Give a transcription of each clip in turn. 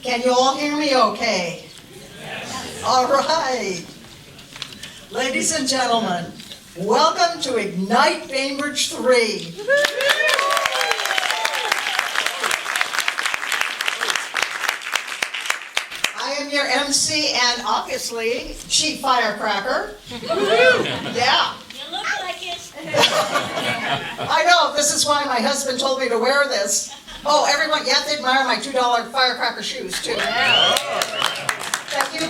Can you all hear me okay? Yes. All right. Ladies and gentlemen, welcome to Ignite Bainbridge 3. I am your MC and obviously chief firecracker. Yeah. You look like it. I know, this is why my husband told me to wear this. Oh, everyone, you have to admire my $2 firecracker shoes, too. Yeah. Thank you.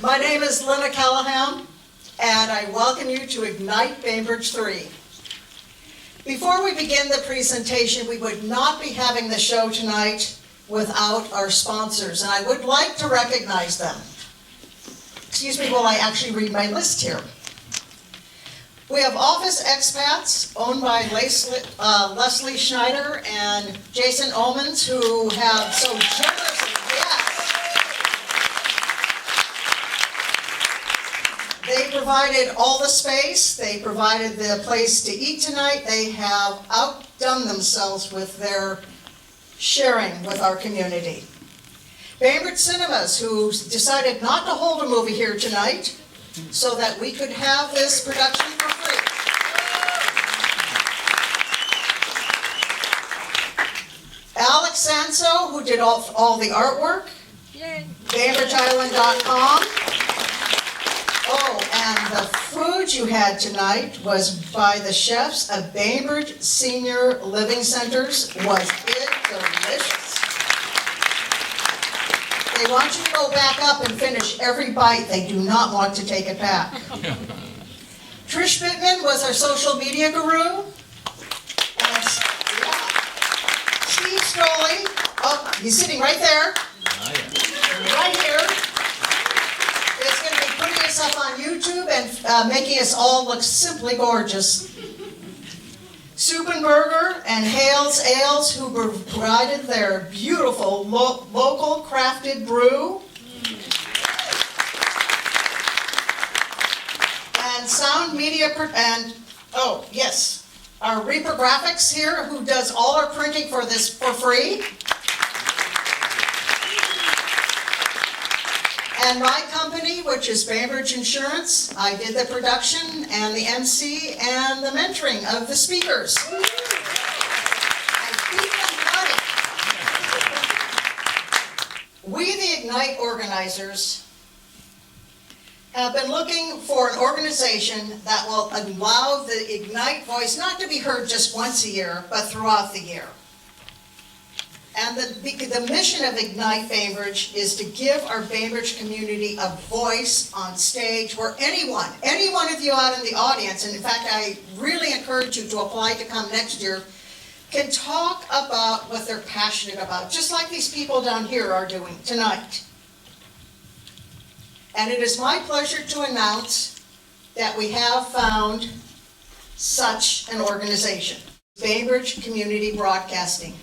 My name is Linna Callaham, and I welcome you to Ignite Bainbridge 3. Before we begin the presentation, we would not be having the show tonight without our sponsors, and I would like to recognize them. Excuse me while I actually read my list here. We have Office Expats, owned by Leslie Schneider and Jason Omens, who have so generously, yes. They provided all the space, they provided the place to eat tonight, they have outdone themselves with their sharing with our community. Bainbridge Cinemas, who decided not to hold a movie here tonight, so that we could have this production for free. Alex Sanso, who did all the artwork. Yay. BainbridgeIsland.com. Oh, and the food you had tonight was by the chefs of Bainbridge Senior Living Centers. Was it delicious? They want you to go back up and finish every bite. They do not want to take it back. Trish Bittman was our social media guru. And Steve Stolee, oh, he's sitting right there, right here, is going to be putting us up on YouTube and making us all look simply gorgeous. Supenberger and Hales Ales, who provided their beautiful local crafted brew. And Sound Media, and oh yes, our Reaper Graphics here, who does all our printing for this for free. And my company, which is Bainbridge Insurance, I did the production and the MC and the mentoring of the speakers. I keep them running. We, the Ignite organizers, have been looking for an organization that will allow the Ignite voice not to be heard just once a year, but throughout the year. And the mission of Ignite Bainbridge is to give our Bainbridge community a voice on stage where any one of you out in the audience, and in fact I really encourage you to apply to come next year, can talk about what they're passionate about, just like these people down here are doing tonight. And it is my pleasure to announce that we have found such an organization, Bainbridge Community Broadcasting.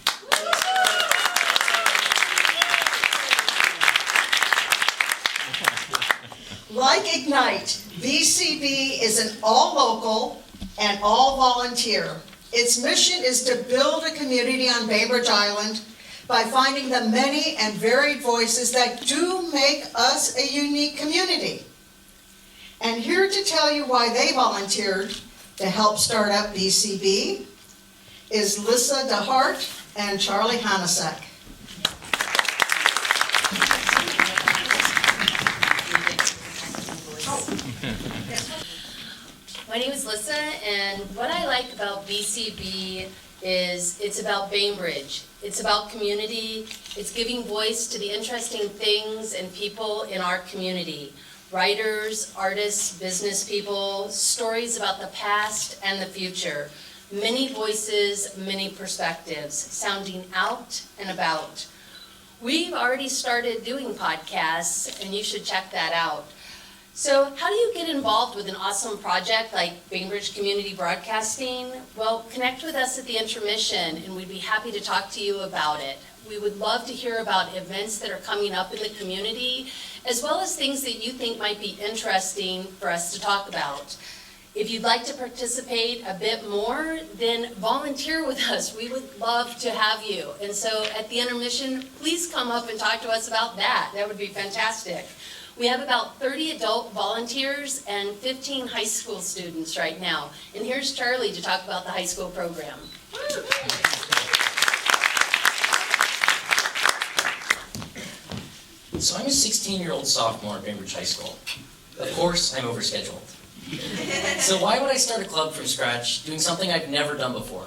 Like Ignite, BCB is an all-local and all-volunteer. Its mission is to build a community on Bainbridge Island by finding the many and varied voices that do make us a unique community. And here to tell you why they volunteered to help start up BCB is Lisa DeHart and Charlie Hanasek. My name is Lisa, and what I like about BCB is it's about Bainbridge. It's about community. It's giving voice to the interesting things and people in our community. Writers, artists, business people, stories about the past and the future. Many voices, many perspectives, sounding out and about. We've already started doing podcasts, and you should check that out. So how do you get involved with an awesome project like Bainbridge Community Broadcasting? Well, connect with us at the intermission, and we'd be happy to talk to you about it. We would love to hear about events that are coming up in the community, as well as things that you think might be interesting for us to talk about. If you'd like to participate a bit more, then volunteer with us. We would love to have you. And so at the intermission, please come up and talk to us about that. That would be fantastic. We have about 30 adult volunteers and 15 high school students right now. And here's Charlie to talk about the high school program. So I'm a 16-year-old sophomore at Bainbridge High School. Of course, I'm overscheduled. So why would I start a club from scratch doing something I've never done before?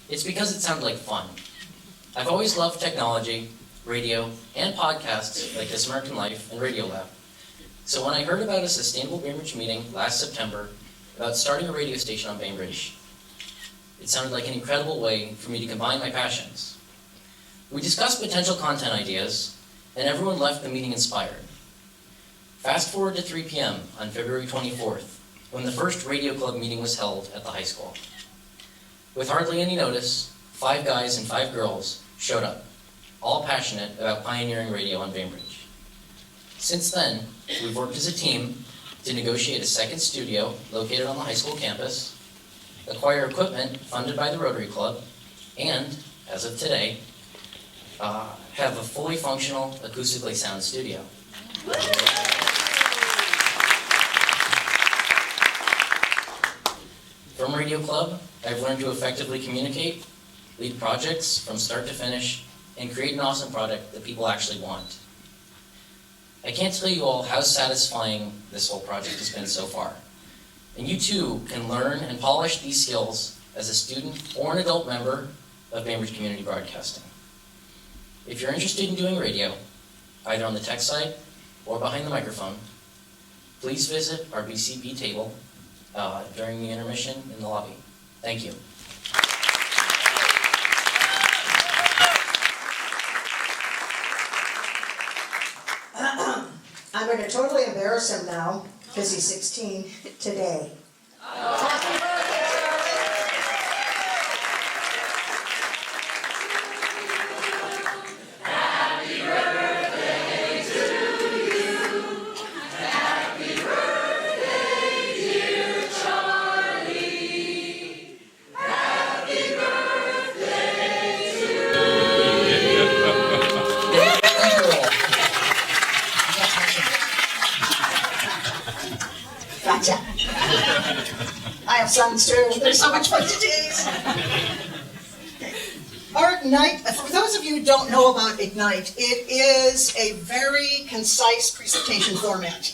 It's because it sounded like fun. I've always loved technology, radio, and podcasts like This American Life and Radio Lab. So when I heard about a Sustainable Bainbridge meeting last September about starting a radio station on Bainbridge, it sounded like an incredible way for me to combine my passions. We discussed potential content ideas, and everyone left the meeting inspired. Fast forward to 3 p.m. on February 24th, when the first radio club meeting was held at the high school. With hardly any notice, 5 guys and 5 girls showed up, all passionate about pioneering radio on Bainbridge. Since then, we've worked as a team to negotiate a second studio located on the high school campus, acquire equipment funded by the Rotary Club, and, as of today, have a fully functional, acoustically sound studio. From Radio Club, I've learned to effectively communicate, lead projects from start to finish, and create an awesome product that people actually want. I can't tell you all how satisfying this whole project has been so far. And you too can learn and polish these skills as a student or an adult member of Bainbridge Community Broadcasting. If you're interested in doing radio, either on the tech side or behind the microphone, please visit our BCB table during the intermission in the lobby. Thank you. I'm going to totally embarrass him now, because he's 16 today. Happy birthday, Happy birthday to you. Happy birthday, dear Charlie. Happy birthday to you. Gotcha. I have sons too. There's so much fun to tease. Our Ignite, for those of you who don't know about Ignite, it is a very concise presentation format.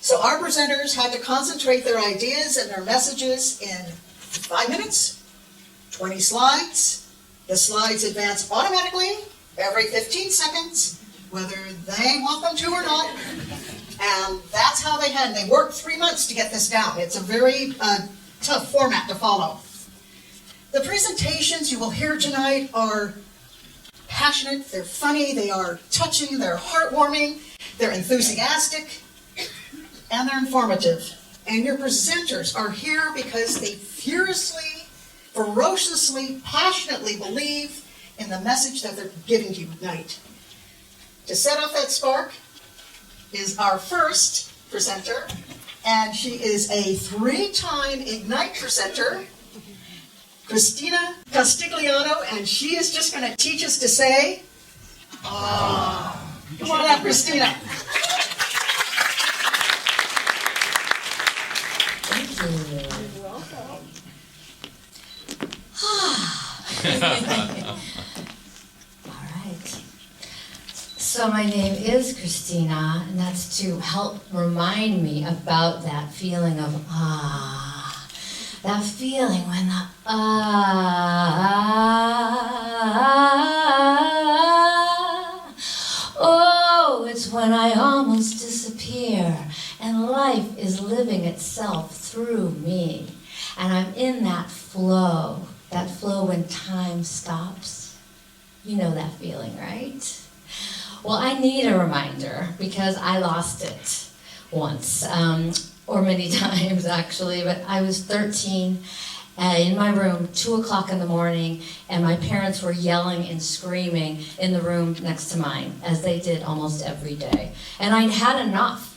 So our presenters had to concentrate their ideas and their messages in 5 minutes, 20 slides. The slides advance automatically every 15 seconds, whether they want them to or not. And that's how they worked 3 months to get this down. It's a very tough format to follow. The presentations you will hear tonight are passionate, they're funny, they are touching, they're heartwarming, they're enthusiastic, and they're informative. And your presenters are here because they furiously, ferociously, passionately believe in the message that they're giving to you tonight. To set off that spark is our first presenter, and she is a 3-time Ignite presenter, Christina Castigliano, and she is just going to teach us to say, Come on up, Christina. Thank you. You're welcome. All right. So my name is Christina, and that's to help remind me about that feeling of that feeling when the oh, it's when I almost disappear and life is living itself through me. And I'm in that flow when time stops. You know that feeling, right? Well, I need a reminder because I lost it once, or many times actually, but I was 13 in my room, 2 o'clock in the morning, and my parents were yelling and screaming in the room next to mine, as they did almost every day. And I'd had enough.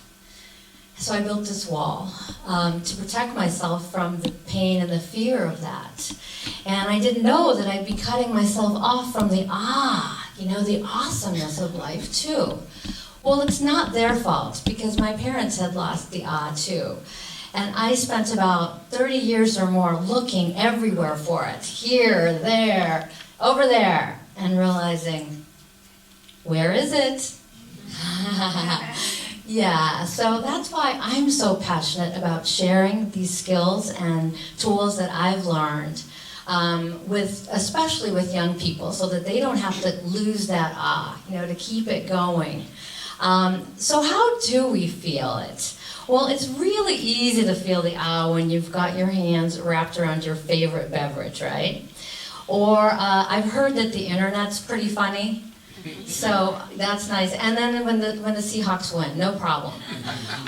So I built this wall to protect myself from the pain and the fear of that. And I didn't know that I'd be cutting myself off from the the awesomeness of life too. Well, it's not their fault because my parents had lost the too. And I spent about 30 years or more looking everywhere for it, here, there, over there, and realizing, where is it? Yeah, so that's why I'm so passionate about sharing these skills and tools that I've learned, especially with young people, so that they don't have to lose that to keep it going. So how do we feel it? Well, it's really easy to feel the when you've got your hands wrapped around your favorite beverage, right? Or I've heard that the internet's pretty funny, so that's nice. And then when the Seahawks win, no problem.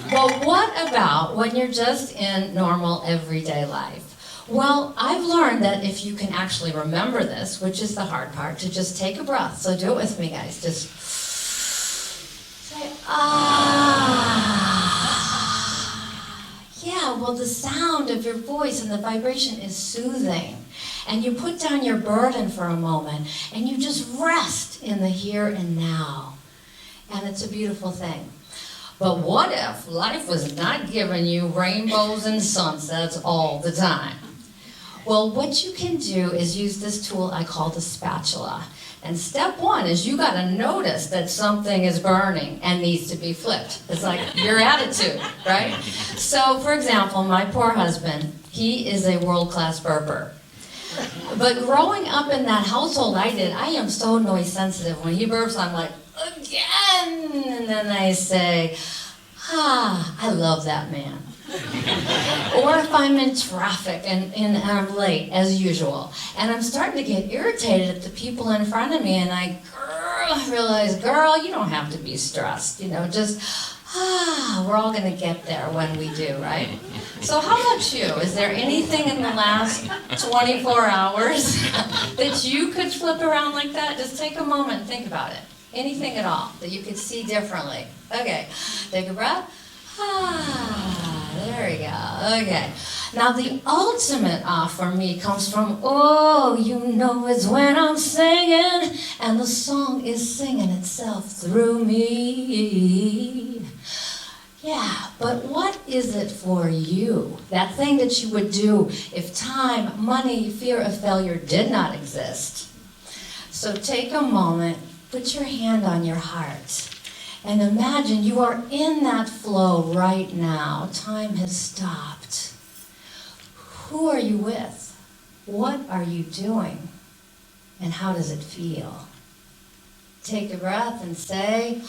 But what about when you're just in normal everyday life? Well, I've learned that if you can actually remember this, which is the hard part, to just take a breath. So do it with me, guys. Just say, Yeah, well, the sound of your voice and the vibration is soothing. And you put down your burden for a moment, and you just rest in the here and now. And it's a beautiful thing. But what if life was not giving you rainbows and sunsets all the time? Well, what you can do is use this tool I call the spatula. And step one is you got to notice that something is burning and needs to be flipped. It's like your attitude, right? So, for example, my poor husband, he is a world-class burper. But growing up in that household I did, I am so noise sensitive. When he burps, I'm like, again! And then I say, I love that man. Or if I'm in traffic and I'm late, as usual, and I'm starting to get irritated at the people in front of me, and I realize, girl, you don't have to be stressed, just, we're all going to get there when we do, right? So how about you? Is there anything in the last 24 hours that you could flip around like that? Just take a moment and think about it. Anything at all that you could see differently. Okay, take a breath. There we go. Okay. Now the ultimate for me comes from, it's when I'm singing, and the song is singing itself through me. Yeah, but what is it for you? That thing that you would do if time, money, fear of failure did not exist. So take a moment, put your hand on your heart. And imagine you are in that flow right now. Time has stopped. Who are you with? What are you doing? And how does it feel? Take a breath and say,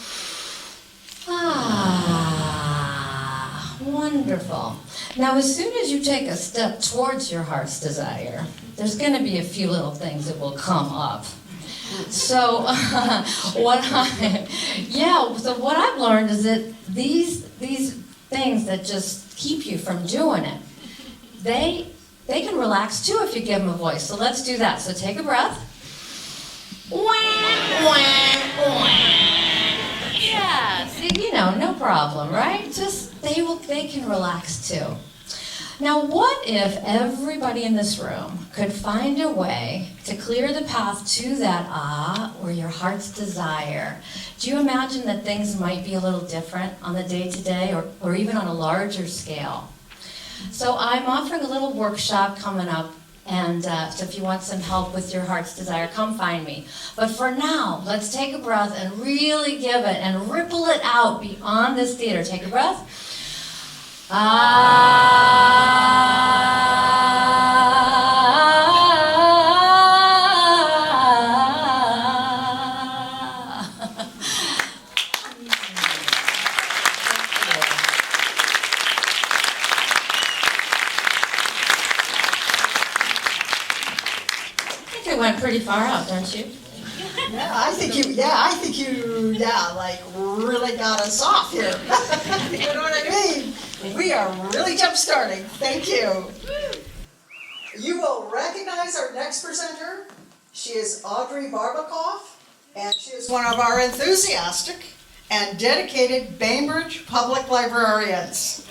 wonderful. Now, as soon as you take a step towards your heart's desire, there's going to be a few little things that will come up. So what I've learned is that these things that just keep you from doing it, they can relax too if you give them a voice. So let's do that. So take a breath. Yeah, see, no problem, right? Just they can relax too. Now, what if everybody in this room could find a way to clear the path to that or your heart's desire? Do you imagine that things might be a little different on the day-to-day or even on a larger scale? So I'm offering a little workshop coming up, and so if you want some help with your heart's desire, come find me. But for now, let's take a breath and really give it and ripple it out beyond this theater. Take a breath. Went pretty far out, don't you? I think you really got us off here. You know what I mean? We are really jump starting. Thank you. You will recognize our next presenter. She is Audrey Barbakoff, and she is one of our enthusiastic and dedicated Bainbridge public librarians.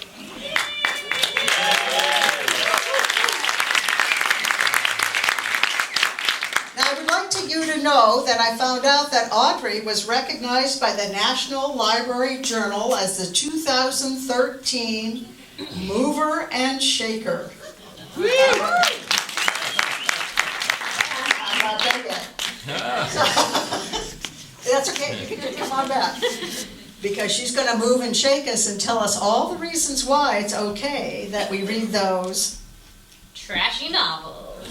Now, I would like you to know that I found out that Audrey was recognized by the National Library Journal as the 2013 Mover and Shaker. I'm not there yet. That's okay, you can come on back. Because she's going to move and shake us and tell us all the reasons why it's okay that we read those trashy novels.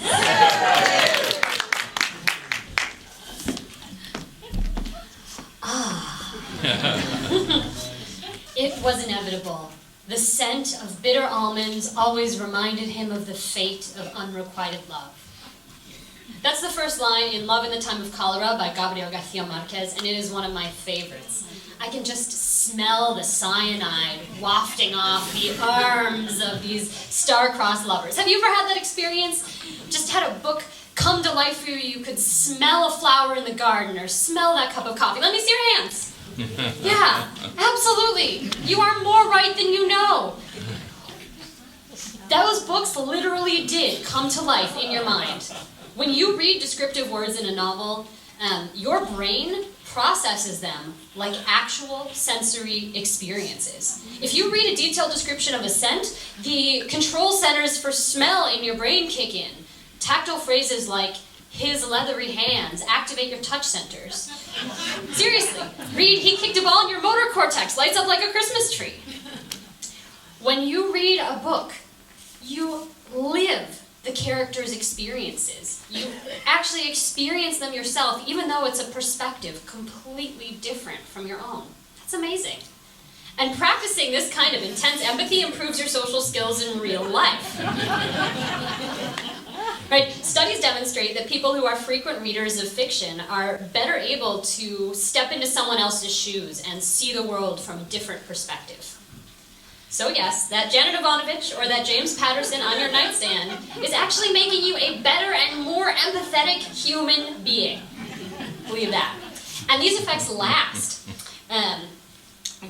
It was inevitable. The scent of bitter almonds always reminded him of the fate of unrequited love. That's the first line in Love in the Time of Cholera by Gabriel Garcia Marquez, and it is one of my favorites. I can just smell the cyanide wafting off the arms of these star-crossed lovers. Have you ever had that experience? Just had a book come to life for you, you could smell a flower in the garden or smell that cup of coffee. Let me see your hands. Yeah, absolutely. You are more right than you know. Those books literally did come to life in your mind. When you read descriptive words in a novel, your brain processes them like actual sensory experiences. If you read a detailed description of a scent, the control centers for smell in your brain kick in. Tactile phrases like, his leathery hands, activate your touch centers. Seriously, read, he kicked a ball in your motor cortex, lights up like a Christmas tree. When you read a book, you live the character's experiences. You actually experience them yourself, even though it's a perspective completely different from your own. That's amazing. And practicing this kind of intense empathy improves your social skills in real life. Right? Studies demonstrate that people who are frequent readers of fiction are better able to step into someone else's shoes and see the world from a different perspective. So yes, that Janet Ivanovich or that James Patterson on your nightstand is actually making you a better and more empathetic human being. Believe that. And these effects last.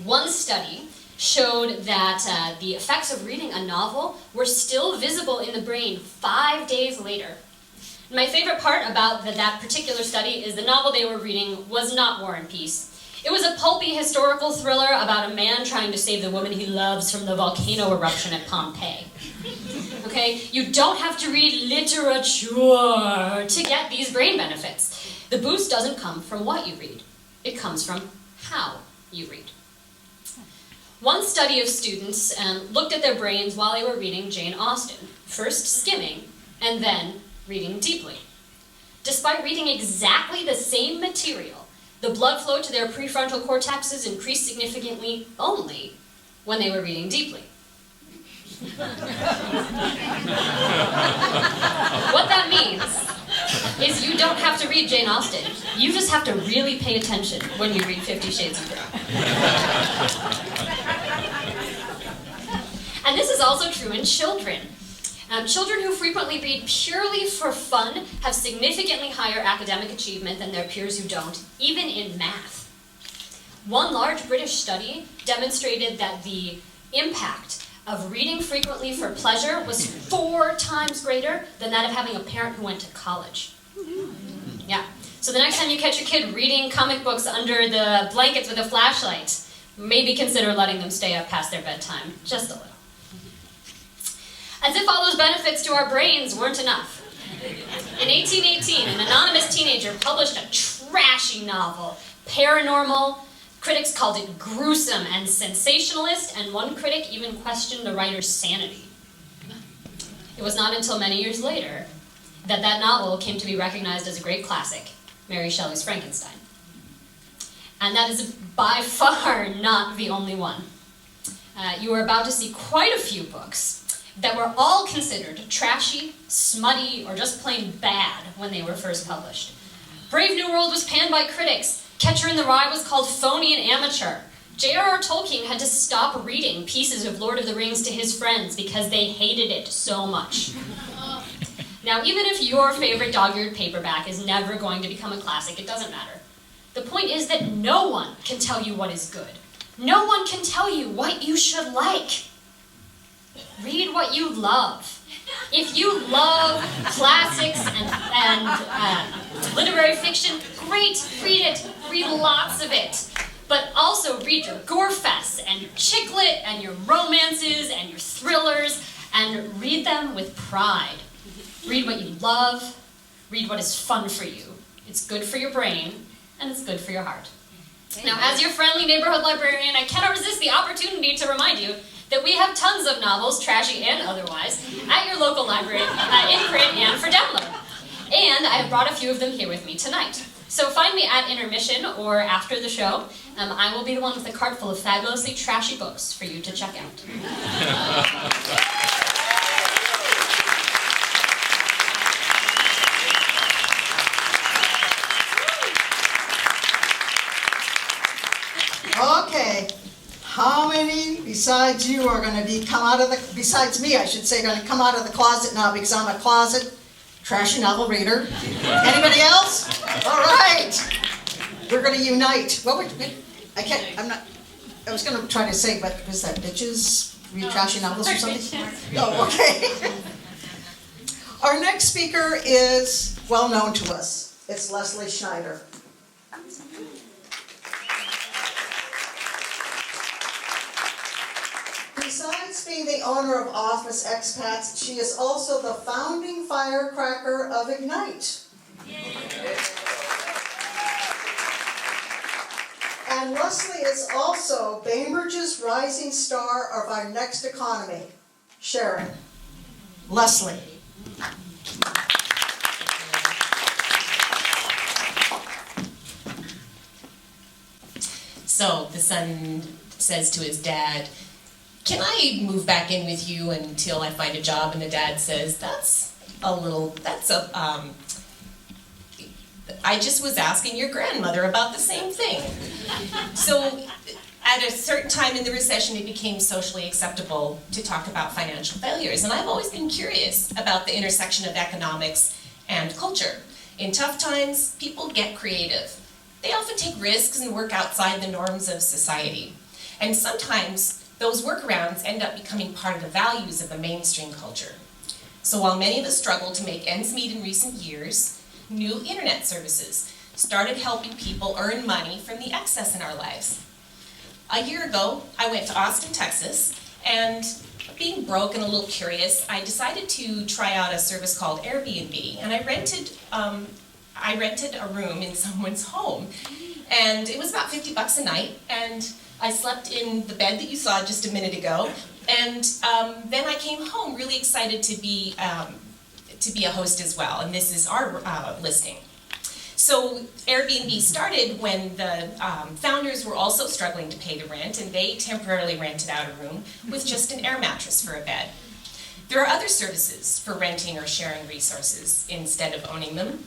One study showed that the effects of reading a novel were still visible in the brain 5 days later. My favorite part about that particular study is the novel they were reading was not War and Peace. It was a pulpy historical thriller about a man trying to save the woman he loves from the volcano eruption at Pompeii. Okay? You don't have to read literature to get these brain benefits. The boost doesn't come from what you read. It comes from how you read. One study of students looked at their brains while they were reading Jane Austen, first skimming and then reading deeply. Despite reading exactly the same material, the blood flow to their prefrontal cortexes increased significantly only when they were reading deeply. What that means is you don't have to read Jane Austen. You just have to really pay attention when you read 50 Shades of Grey. And this is also true in children. Children who frequently read purely for fun have significantly higher academic achievement than their peers who don't, even in math. One large British study demonstrated that the impact of reading frequently for pleasure was 4 times greater than that of having a parent who went to college. Yeah. So the next time you catch your kid reading comic books under the blankets with a flashlight, maybe consider letting them stay up past their bedtime, just a little. As if all those benefits to our brains weren't enough. In 1818, an anonymous teenager published a trashy novel, Paranormal. Critics called it gruesome and sensationalist, and one critic even questioned the writer's sanity. It was not until many years later that that novel came to be recognized as a great classic, Mary Shelley's Frankenstein. And that is by far not the only one. You are about to see quite a few books that were all considered trashy, smutty, or just plain bad when they were first published. Brave New World was panned by critics. Catcher in the Rye was called phony and amateur. J.R.R. Tolkien had to stop reading pieces of Lord of the Rings to his friends because they hated it so much. Now, even if your favorite dog-eared paperback is never going to become a classic, it doesn't matter. The point is that no one can tell you what is good. No one can tell you what you should like. Read what you love. If you love classics and literary fiction, great, read it. Read lots of it. But also read your gore fests and your chick lit and your romances and your thrillers, and read them with pride. Read what you love. Read what is fun for you. It's good for your brain, and it's good for your heart. Now, as your friendly neighborhood librarian, I cannot resist the opportunity to remind you that we have tons of novels, trashy and otherwise, at your local library, in print and for download. And I have brought a few of them here with me tonight. So find me at intermission or after the show. I will be the one with a cart full of fabulously trashy books for you to check out. Okay, how many besides you are going to besides me, I should say, going to come out of the closet now because I'm a closet trashy novel reader? Anybody else? All right, we're going to unite. I was going to try to say, but was that bitches read trashy novels or something? Oh, okay. Our next speaker is well known to us. It's Leslie Schneider. Besides being the owner of Office Expats, she is also the founding firecracker of Ignite. And Leslie is also Bainbridge's rising star of our next economy, Sharon. Leslie. So the son says to his dad, "Can I move back in with you until I find a job?" And the dad says, I just was asking your grandmother about the same thing. So at a certain time in the recession, it became socially acceptable to talk about financial failures. And I've always been curious about the intersection of economics and culture. In tough times, people get creative. They often take risks and work outside the norms of society. And sometimes those workarounds end up becoming part of the values of the mainstream culture. So while many of us struggle to make ends meet in recent years, new internet services started helping people earn money from the excess in our lives. A year ago, I went to Austin, Texas, and being broke and a little curious, I decided to try out a service called Airbnb, and I rented a room in someone's home, and it was about $50 a night, and I slept in the bed that you saw just a minute ago, and then I came home really excited to be a host as well, and this is our listing. So Airbnb started when the founders were also struggling to pay the rent, and they temporarily rented out a room with just an air mattress for a bed. There are other services for renting or sharing resources instead of owning them.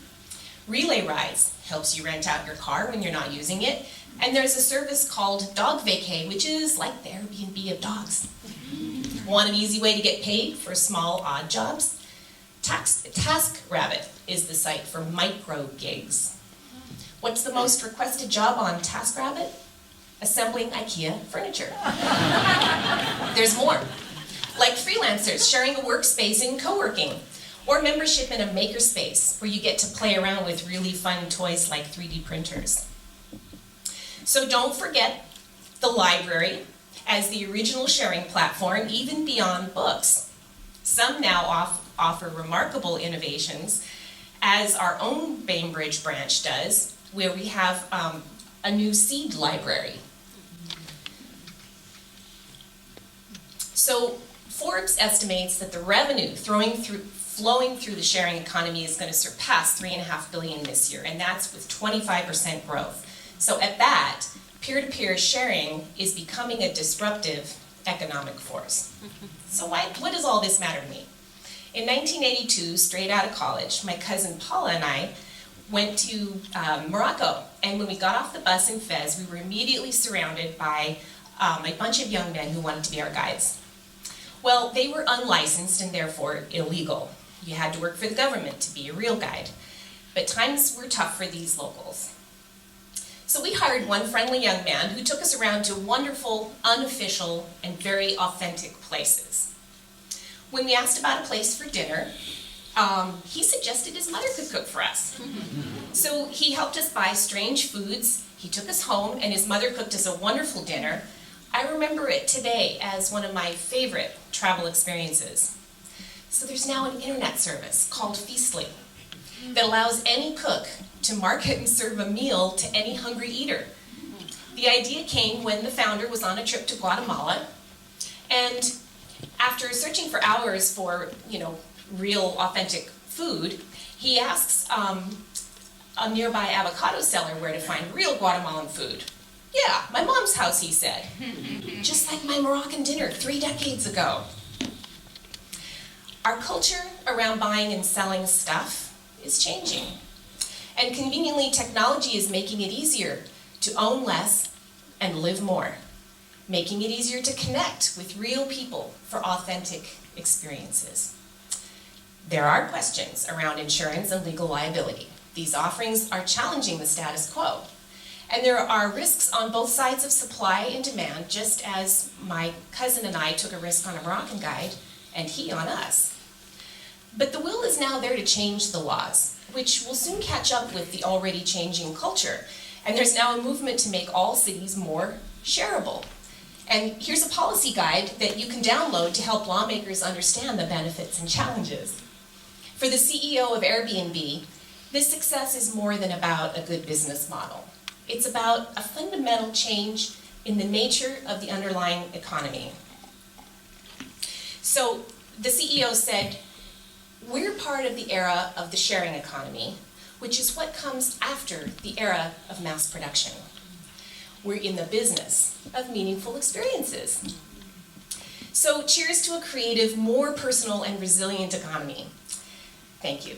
Relay Rides helps you rent out your car when you're not using it, and there's a service called Dog Vacay, which is like the Airbnb of dogs. Want an easy way to get paid for small, odd jobs? TaskRabbit is the site for micro gigs. What's the most requested job on TaskRabbit? Assembling IKEA furniture. There's more, like freelancers sharing a workspace in co-working, or membership in a makerspace where you get to play around with really fun toys like 3D printers. So don't forget the library as the original sharing platform, even beyond books. Some now offer remarkable innovations, as our own Bainbridge branch does, where we have a new seed library. So Forbes estimates that the revenue flowing through the sharing economy is going to surpass $3.5 billion this year, and that's with 25% growth. So at that, peer-to-peer sharing is becoming a disruptive economic force. So what does all this matter to me? In 1982, straight out of college, my cousin Paula and I went to Morocco, and when we got off the bus in Fez, we were immediately surrounded by a bunch of young men who wanted to be our guides. Well, they were unlicensed and therefore illegal. You had to work for the government to be a real guide. But times were tough for these locals. So we hired one friendly young man who took us around to wonderful, unofficial, and very authentic places. When we asked about a place for dinner, he suggested his mother could cook for us. So he helped us buy strange foods, he took us home, and his mother cooked us a wonderful dinner. I remember it today as one of my favorite travel experiences. So there's now an internet service called Feastly that allows any cook to market and serve a meal to any hungry eater. The idea came when the founder was on a trip to Guatemala, and after searching for hours for, real authentic food, he asks a nearby avocado seller where to find real Guatemalan food. Yeah, my mom's house, he said. Just like my Moroccan dinner 3 decades ago. Our culture around buying and selling stuff is changing. And conveniently, technology is making it easier to own less and live more, making it easier to connect with real people for authentic experiences. There are questions around insurance and legal liability. These offerings are challenging the status quo. And there are risks on both sides of supply and demand, just as my cousin and I took a risk on a Moroccan guide, and he on us. But the will is now there to change the laws, which will soon catch up with the already changing culture. And there's now a movement to make all cities more shareable. And here's a policy guide that you can download to help lawmakers understand the benefits and challenges. For the CEO of Airbnb, this success is more than about a good business model. It's about a fundamental change in the nature of the underlying economy. So the CEO said, we're part of the era of the sharing economy, which is what comes after the era of mass production. We're in the business of meaningful experiences. So cheers to a creative, more personal and resilient economy. Thank you.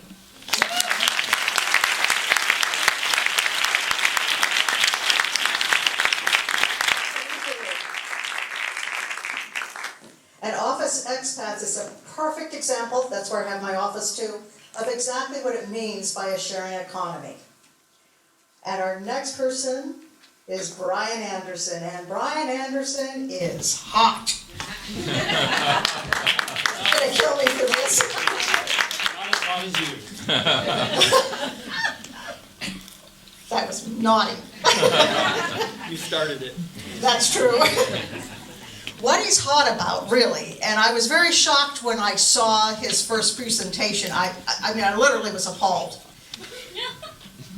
And Office Expats is a perfect example, that's where I have my office too, of exactly what it means by a sharing economy. And our next person is Brian Anderson, and Brian Anderson is hot. You're gonna kill me for this. Not as hot as you. That was naughty. You started it. That's true. What he's hot about, really, and I was very shocked when I saw his first presentation. I literally was appalled.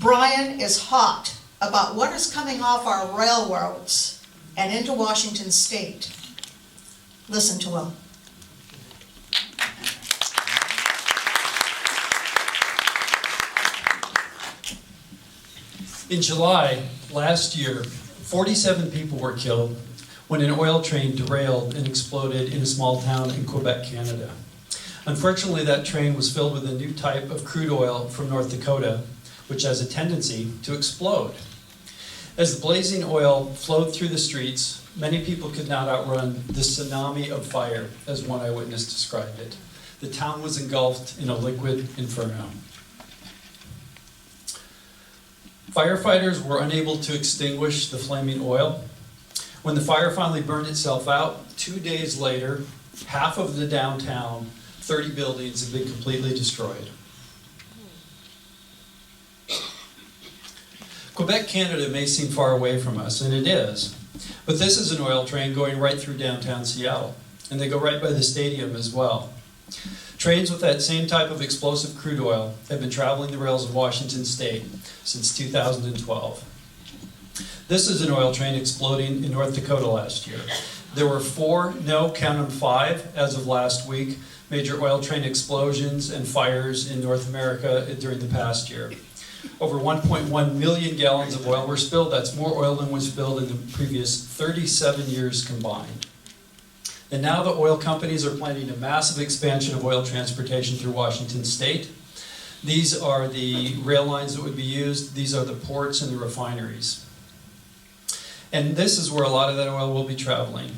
Brian is hot about what is coming off our railroads and into Washington State. Listen to him. In July last year, 47 people were killed when an oil train derailed and exploded in a small town in Quebec, Canada. Unfortunately, that train was filled with a new type of crude oil from North Dakota, which has a tendency to explode. As the blazing oil flowed through the streets, many people could not outrun the tsunami of fire, as one eyewitness described it. The town was engulfed in a liquid inferno. Firefighters were unable to extinguish the flaming oil. When the fire finally burned itself out, 2 days later, half of the downtown, 30 buildings had been completely destroyed. Quebec, Canada may seem far away from us, and it is. But this is an oil train going right through downtown Seattle, and they go right by the stadium as well. Trains with that same type of explosive crude oil have been traveling the rails of Washington State since 2012. This is an oil train exploding in North Dakota last year. There were 4, no, count them 5, as of last week, major oil train explosions and fires in North America during the past year. Over 1.1 million gallons of oil were spilled. That's more oil than was spilled in the previous 37 years combined. And now the oil companies are planning a massive expansion of oil transportation through Washington State. These are the rail lines that would be used. These are the ports and the refineries. And this is where a lot of that oil will be traveling.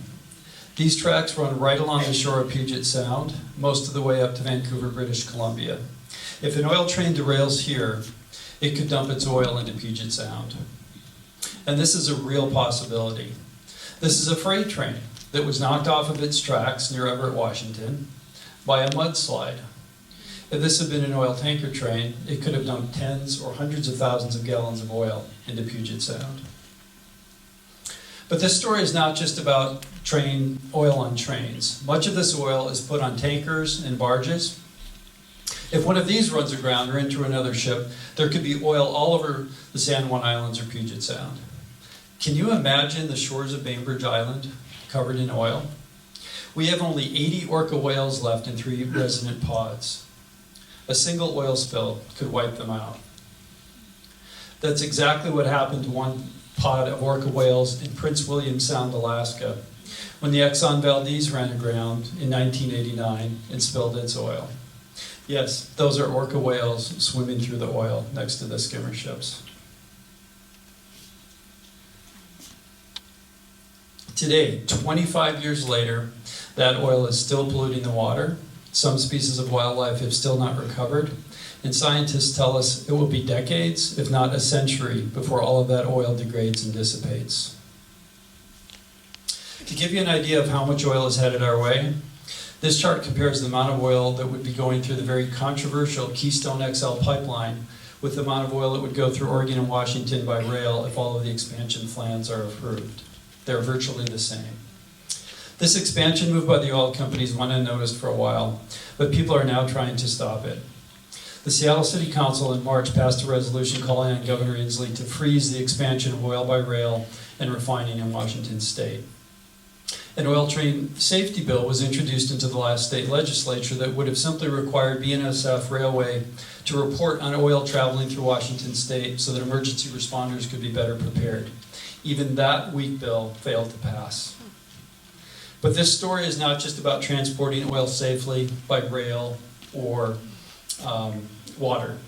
These tracks run right along the shore of Puget Sound, most of the way up to Vancouver, British Columbia. If an oil train derails here, it could dump its oil into Puget Sound. And this is a real possibility. This is a freight train that was knocked off of its tracks near Everett, Washington, by a mudslide. If this had been an oil tanker train, it could have dumped tens or hundreds of thousands of gallons of oil into Puget Sound. But this story is not just about oil on trains. Much of this oil is put on tankers and barges. If one of these runs aground or into another ship, there could be oil all over the San Juan Islands or Puget Sound. Can you imagine the shores of Bainbridge Island covered in oil? We have only 80 orca whales left in 3 resident pods. A single oil spill could wipe them out. That's exactly what happened to one pod of orca whales in Prince William Sound, Alaska, when the Exxon Valdez ran aground in 1989 and spilled its oil. Yes, those are orca whales swimming through the oil next to the skimmer ships. Today, 25 years later, that oil is still polluting the water. Some species of wildlife have still not recovered, and scientists tell us it will be decades, if not a century, before all of that oil degrades and dissipates. To give you an idea of how much oil is headed our way, this chart compares the amount of oil that would be going through the very controversial Keystone XL pipeline with the amount of oil that would go through Oregon and Washington by rail if all of the expansion plans are approved. They're virtually the same. This expansion move by the oil companies went unnoticed for a while, but people are now trying to stop it. The Seattle City Council in March passed a resolution calling on Governor Inslee to freeze the expansion of oil by rail and refining in Washington state. An oil train safety bill was introduced into the last state legislature that would have simply required BNSF Railway to report on oil traveling through Washington state so that emergency responders could be better prepared. Even that weak bill failed to pass. But this story is not just about transporting oil safely by rail or water.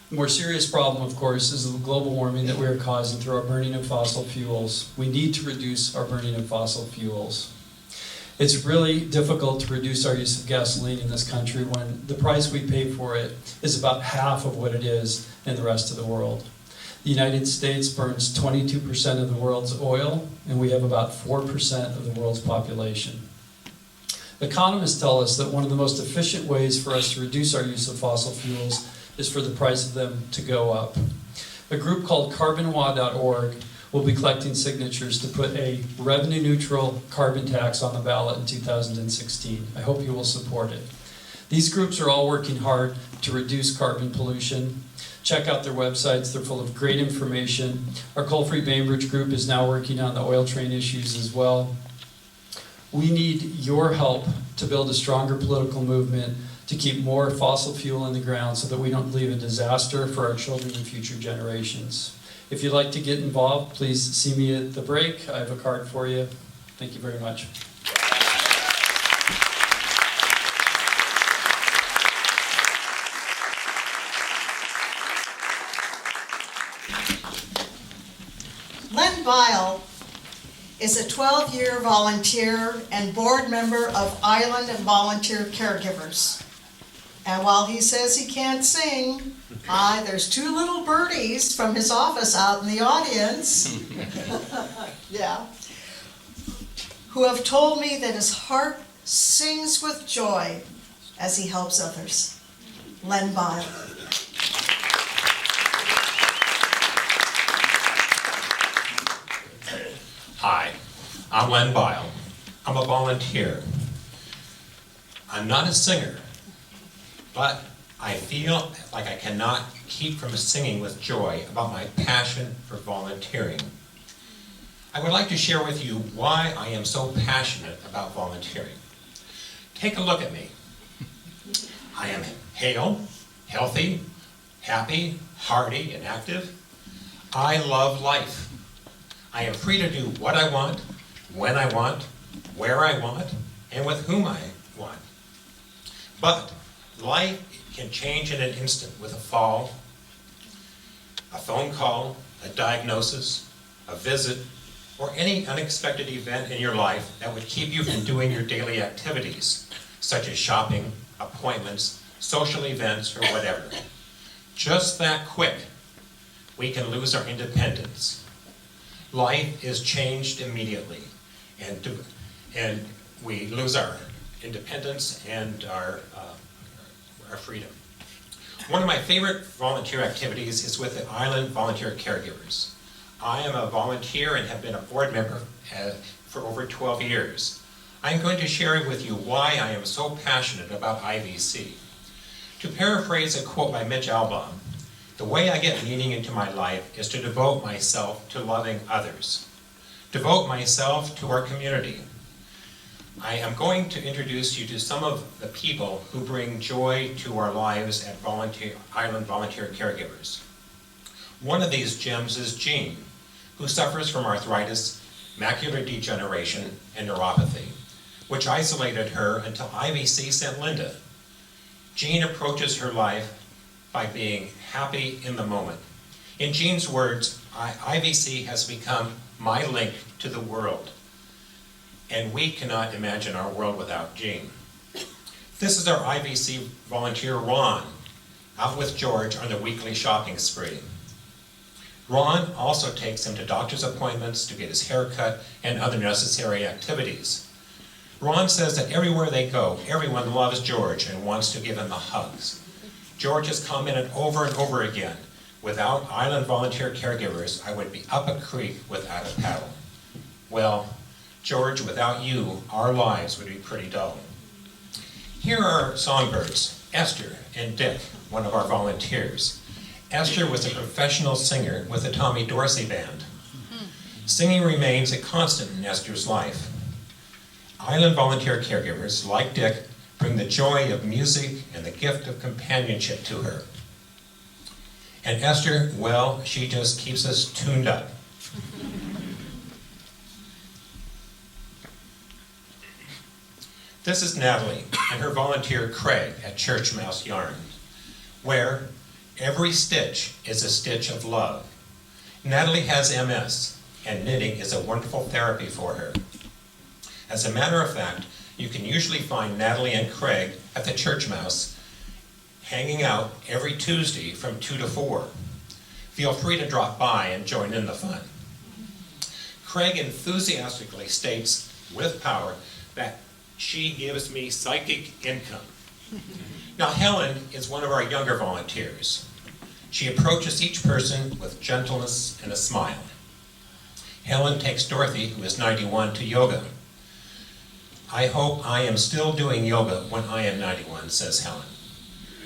The more serious problem, of course, is the global warming that we are causing through our burning of fossil fuels. We need to reduce our burning of fossil fuels. It's really difficult to reduce our use of gasoline in this country when the price we pay for it is about half of what it is in the rest of the world. The United States burns 22% of the world's oil, and we have about 4% of the world's population. Economists tell us that one of the most efficient ways for us to reduce our use of fossil fuels is for the price of them to go up. A group called carbonwa.org will be collecting signatures to put a revenue-neutral carbon tax on the ballot in 2016. I hope you will support it. These groups are all working hard to reduce carbon pollution. Check out their websites, they're full of great information. Our Coal-Free Bainbridge group is now working on the oil train issues as well. We need your help to build a stronger political movement to keep more fossil fuel in the ground so that we don't leave a disaster for our children and future generations. If you'd like to get involved, please see me at the break. I have a card for you. Thank you very much. Biel is a 12-year volunteer and board member of Island and Volunteer Caregivers. And while he says he can't sing, there's 2 little birdies from his office out in the audience, yeah, who have told me that his heart sings with joy as he helps others. Len Biel. Hi, I'm Len Biel. I'm a volunteer. I'm not a singer, but I feel like I cannot keep from singing with joy about my passion for volunteering. I would like to share with you why I am so passionate about volunteering. Take a look at me. I am hale, healthy, happy, hearty, and active. I love life. I am free to do what I want, when I want, where I want, and with whom I want. But life can change in an instant with a fall, a phone call, a diagnosis, a visit, or any unexpected event in your life that would keep you from doing your daily activities, such as shopping, appointments, social events, or whatever. Just that quick, we can lose our independence. life is changed immediately, and we lose our independence and our freedom. One of my favorite volunteer activities is with the Island Volunteer Caregivers. I am a volunteer and have been a board member for over 12 years. I'm going to share with you why I am so passionate about IVC. To paraphrase a quote by Mitch Albom, the way I get meaning into my life is to devote myself to loving others. Devote myself to our community. I am going to introduce you to some of the people who bring joy to our lives at Island Volunteer Caregivers. One of these gems is Jean, who suffers from arthritis, macular degeneration, and neuropathy, which isolated her until IVC sent Linda. Jean approaches her life by being happy in the moment. In Jean's words, IVC has become my link to the world, and we cannot imagine our world without Jean. This is our IVC volunteer, Ron, out with George on the weekly shopping spree. Ron also takes him to doctor's appointments to get his hair cut and other necessary activities. Ron says that everywhere they go, everyone loves George and wants to give him the hugs. George has commented over and over again, without Island Volunteer Caregivers, I would be up a creek without a paddle. Well, George, without you, our lives would be pretty dull. Here are our songbirds, Esther and Dick, one of our volunteers. Esther was a professional singer with the Tommy Dorsey Band. Singing remains a constant in Esther's life. Island Volunteer Caregivers, like Dick, bring the joy of music and the gift of companionship to her. And Esther, well, she just keeps us tuned up. This is Natalie and her volunteer Craig at Church Mouse Yarn, where every stitch is a stitch of love. Natalie has MS, and knitting is a wonderful therapy for her. As a matter of fact, you can usually find Natalie and Craig at the Church Mouse hanging out every Tuesday from 2 to 4. Feel free to drop by and join in the fun. Craig enthusiastically states, with power, that she gives me psychic income. Now, Helen is one of our younger volunteers. She approaches each person with gentleness and a smile. Helen takes Dorothy, who is 91, to yoga. I hope I am still doing yoga when I am 91, says Helen.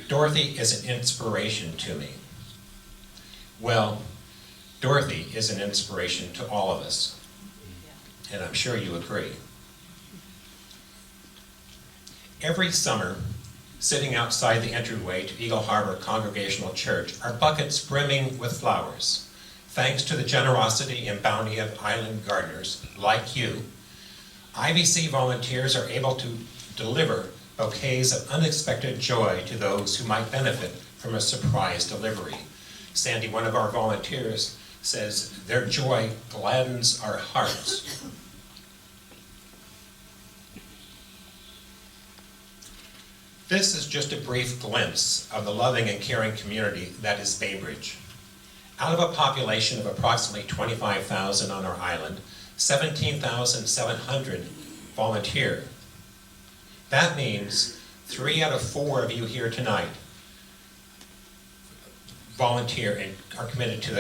Dorothy is an inspiration to me. Well, Dorothy is an inspiration to all of us, and I'm sure you agree. Every summer, sitting outside the entryway to Eagle Harbor Congregational Church are buckets brimming with flowers. Thanks to the generosity and bounty of island gardeners like you, IVC volunteers are able to deliver bouquets of unexpected joy to those who might benefit from a surprise delivery. Sandy, one of our volunteers, says their joy gladdens our hearts. This is just a brief glimpse of the loving and caring community that is Bainbridge. Out of a population of approximately 25,000 on our island, 17,700 volunteer. That means 3 out of 4 of you here tonight volunteer and are committed to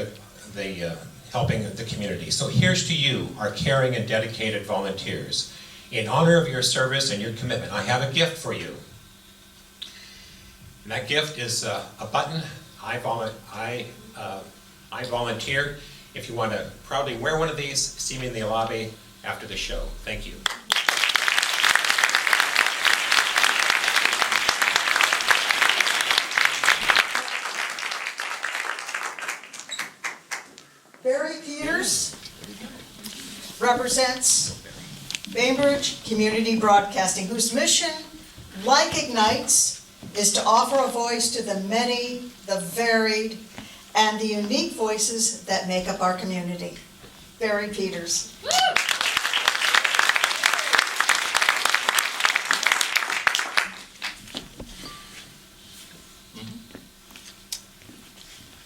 the helping the community. So here's to you, our caring and dedicated volunteers. In honor of your service and your commitment, I have a gift for you. And that gift is a button. I volunteer. If you want to proudly wear one of these, see me in the lobby after the show. Thank you. Barry Peters represents Bainbridge Community Broadcasting, whose mission, like Ignites, is to offer a voice to the many, the varied, and the unique voices that make up our community. Barry Peters.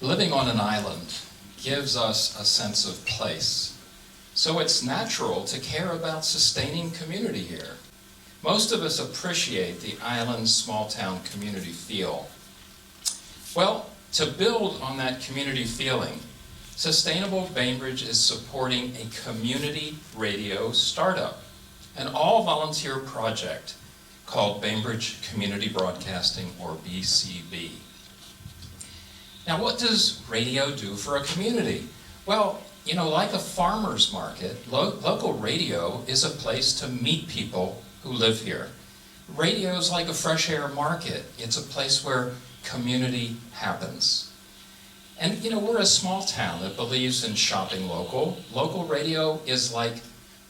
Living on an island gives us a sense of place. So it's natural to care about sustaining community here. Most of us appreciate the island's small-town community feel. Well, to build on that community feeling, Sustainable Bainbridge is supporting a community radio startup, an all-volunteer project called Bainbridge Community Broadcasting, or BCB. Now, what does radio do for a community? Well, you know, like a farmer's market, local radio is a place to meet people who live here. Radio is like a fresh air market. It's a place where community happens. And you know, we're a small town that believes in shopping local. Local radio is like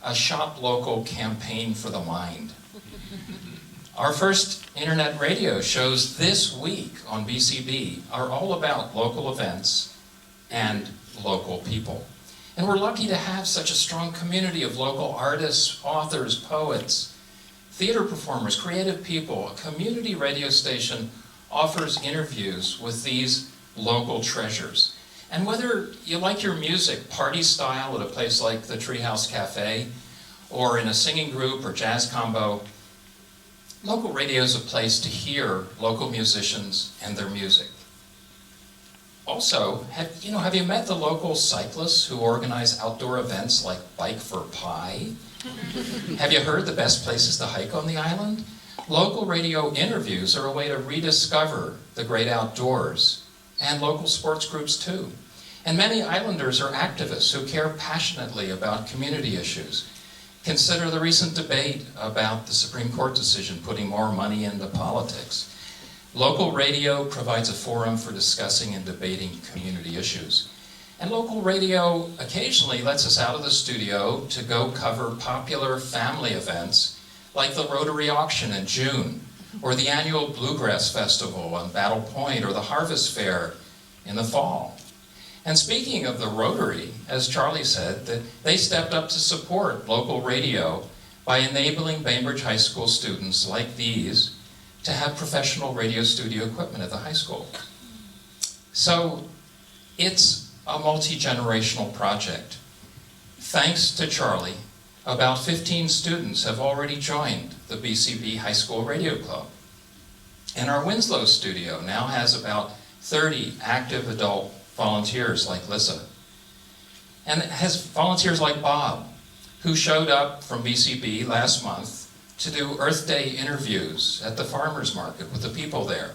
a shop local campaign for the mind. Our first internet radio shows this week on BCB are all about local events and local people. And we're lucky to have such a strong community of local artists, authors, poets, theater performers, creative people. A community radio station offers interviews with these local treasures. And whether you like your music party style at a place like the Treehouse Cafe, or in a singing group or jazz combo, local radio is a place to hear local musicians and their music. Also, have you met the local cyclists who organize outdoor events like Bike for Pie? Have you heard the best places to hike on the island? Local radio interviews are a way to rediscover the great outdoors, and local sports groups too. And many islanders are activists who care passionately about community issues. Consider the recent debate about the Supreme Court decision putting more money into politics. Local radio provides a forum for discussing and debating community issues. And local radio occasionally lets us out of the studio to go cover popular family events like the Rotary Auction in June, or the annual Bluegrass Festival on Battle Point, or the Harvest Fair in the fall. And speaking of the Rotary, as Charlie said, that they stepped up to support local radio by enabling Bainbridge High School students like these to have professional radio studio equipment at the high school. So it's a multi-generational project. Thanks to Charlie, about 15 students have already joined the BCB High School Radio Club. And our Winslow studio now has about 30 active adult volunteers like Lissa. And it has volunteers like Bob, who showed up from BCB last month to do Earth Day interviews at the farmers market with the people there.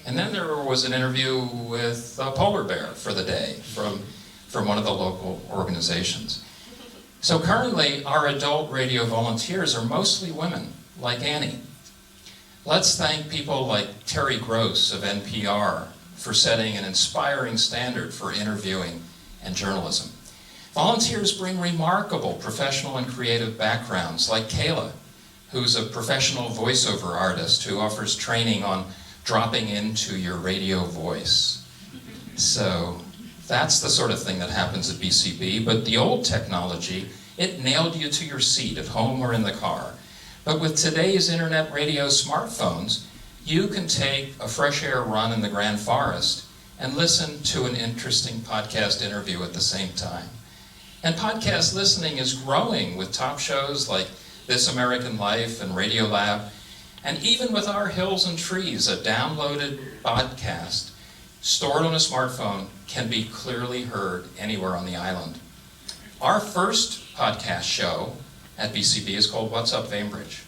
And then there was an interview with a polar bear for the day from one of the local organizations. So currently, our adult radio volunteers are mostly women, like Annie. Let's thank people like Terry Gross of NPR for setting an inspiring standard for interviewing and journalism. Volunteers bring remarkable professional and creative backgrounds, like Kayla, who's a professional voiceover artist who offers training on dropping into your radio voice. So that's the sort of thing that happens at BCB, but the old technology, it nailed you to your seat at home or in the car. But with today's internet radio smartphones, you can take a fresh air run in the Grand Forest and listen to an interesting podcast interview at the same time. And podcast listening is growing with top shows like This American Life and Radio Lab, and even with Our Hills and Trees, a downloaded podcast stored on a smartphone can be clearly heard anywhere on the island. Our first podcast show at BCB is called What's Up Bainbridge.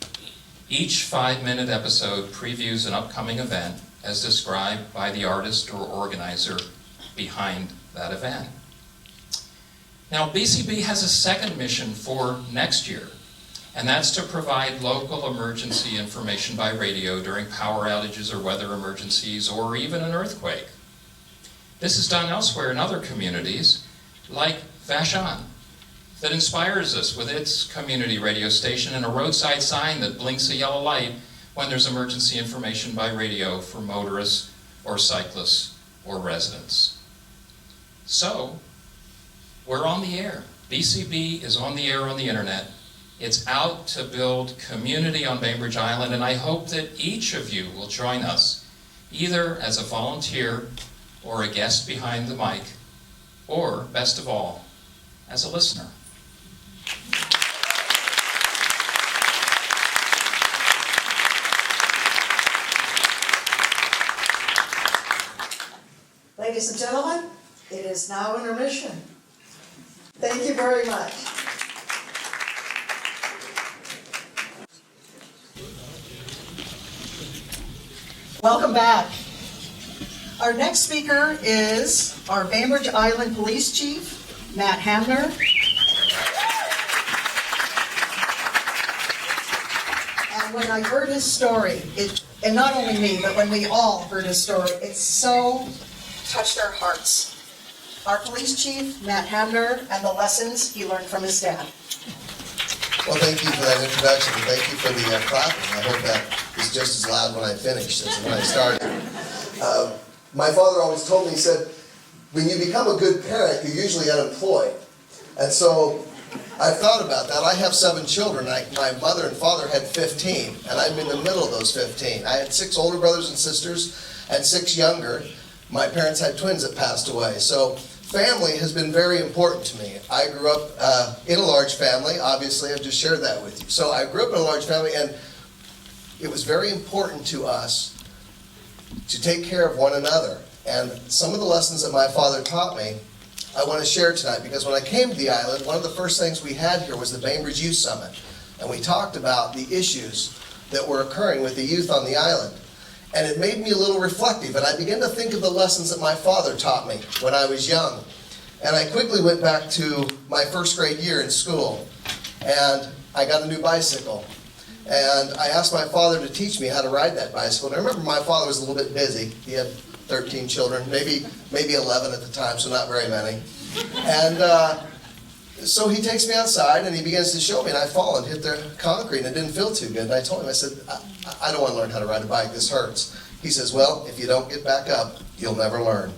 Each 5-minute episode previews an upcoming event as described by the artist or organizer behind that event. Now, BCB has a second mission for next year, and that's to provide local emergency information by radio during power outages or weather emergencies or even an earthquake. This is done elsewhere in other communities, like Vashon, that inspires us with its community radio station and a roadside sign that blinks a yellow light when there's emergency information by radio for motorists or cyclists or residents. So, we're on the air. BCB is on the air on the internet. It's out to build community on Bainbridge Island, and I hope that each of you will join us, either as a volunteer or a guest behind the mic, or, best of all, as a listener. Ladies and gentlemen, it is now intermission. Thank you very much. Welcome back. Our next speaker is our Bainbridge Island Police Chief, Matt Hamner. And when I heard his story, and not only me, but when we all heard his story, it so touched our hearts. Our police chief, Matt Hamner, and the lessons he learned from his dad. Well, thank you for that introduction, and thank you for the clapping. I hope that is just as loud when I finish as when I started. My father always told me, he said, when you become a good parent, you're usually unemployed. And so I've thought about that. I have 7 children. My mother and father had 15, and I'm in the middle of those 15. I had 6 older brothers and sisters and 6 younger. My parents had twins that passed away. So family has been very important to me. I grew up in a large family. Obviously, I've just shared that with you. So I grew up in a large family, and it was very important to us to take care of one another. And some of the lessons that my father taught me, I want to share tonight, because when I came to the island, one of the first things we had here was the Bainbridge Youth Summit. And we talked about the issues that were occurring with the youth on the island. And it made me a little reflective, and I began to think of the lessons that my father taught me when I was young. And I quickly went back to my first grade year in school, and I got a new bicycle. And I asked my father to teach me how to ride that bicycle. And I remember my father was a little bit busy. He had 13 children, maybe 11 at the time, so not very many. And so he takes me outside and he begins to show me, and I fall and hit the concrete, and it didn't feel too good. And I told him, I said, I don't want to learn how to ride a bike, this hurts. He says, well, if you don't get back up, you'll never learn.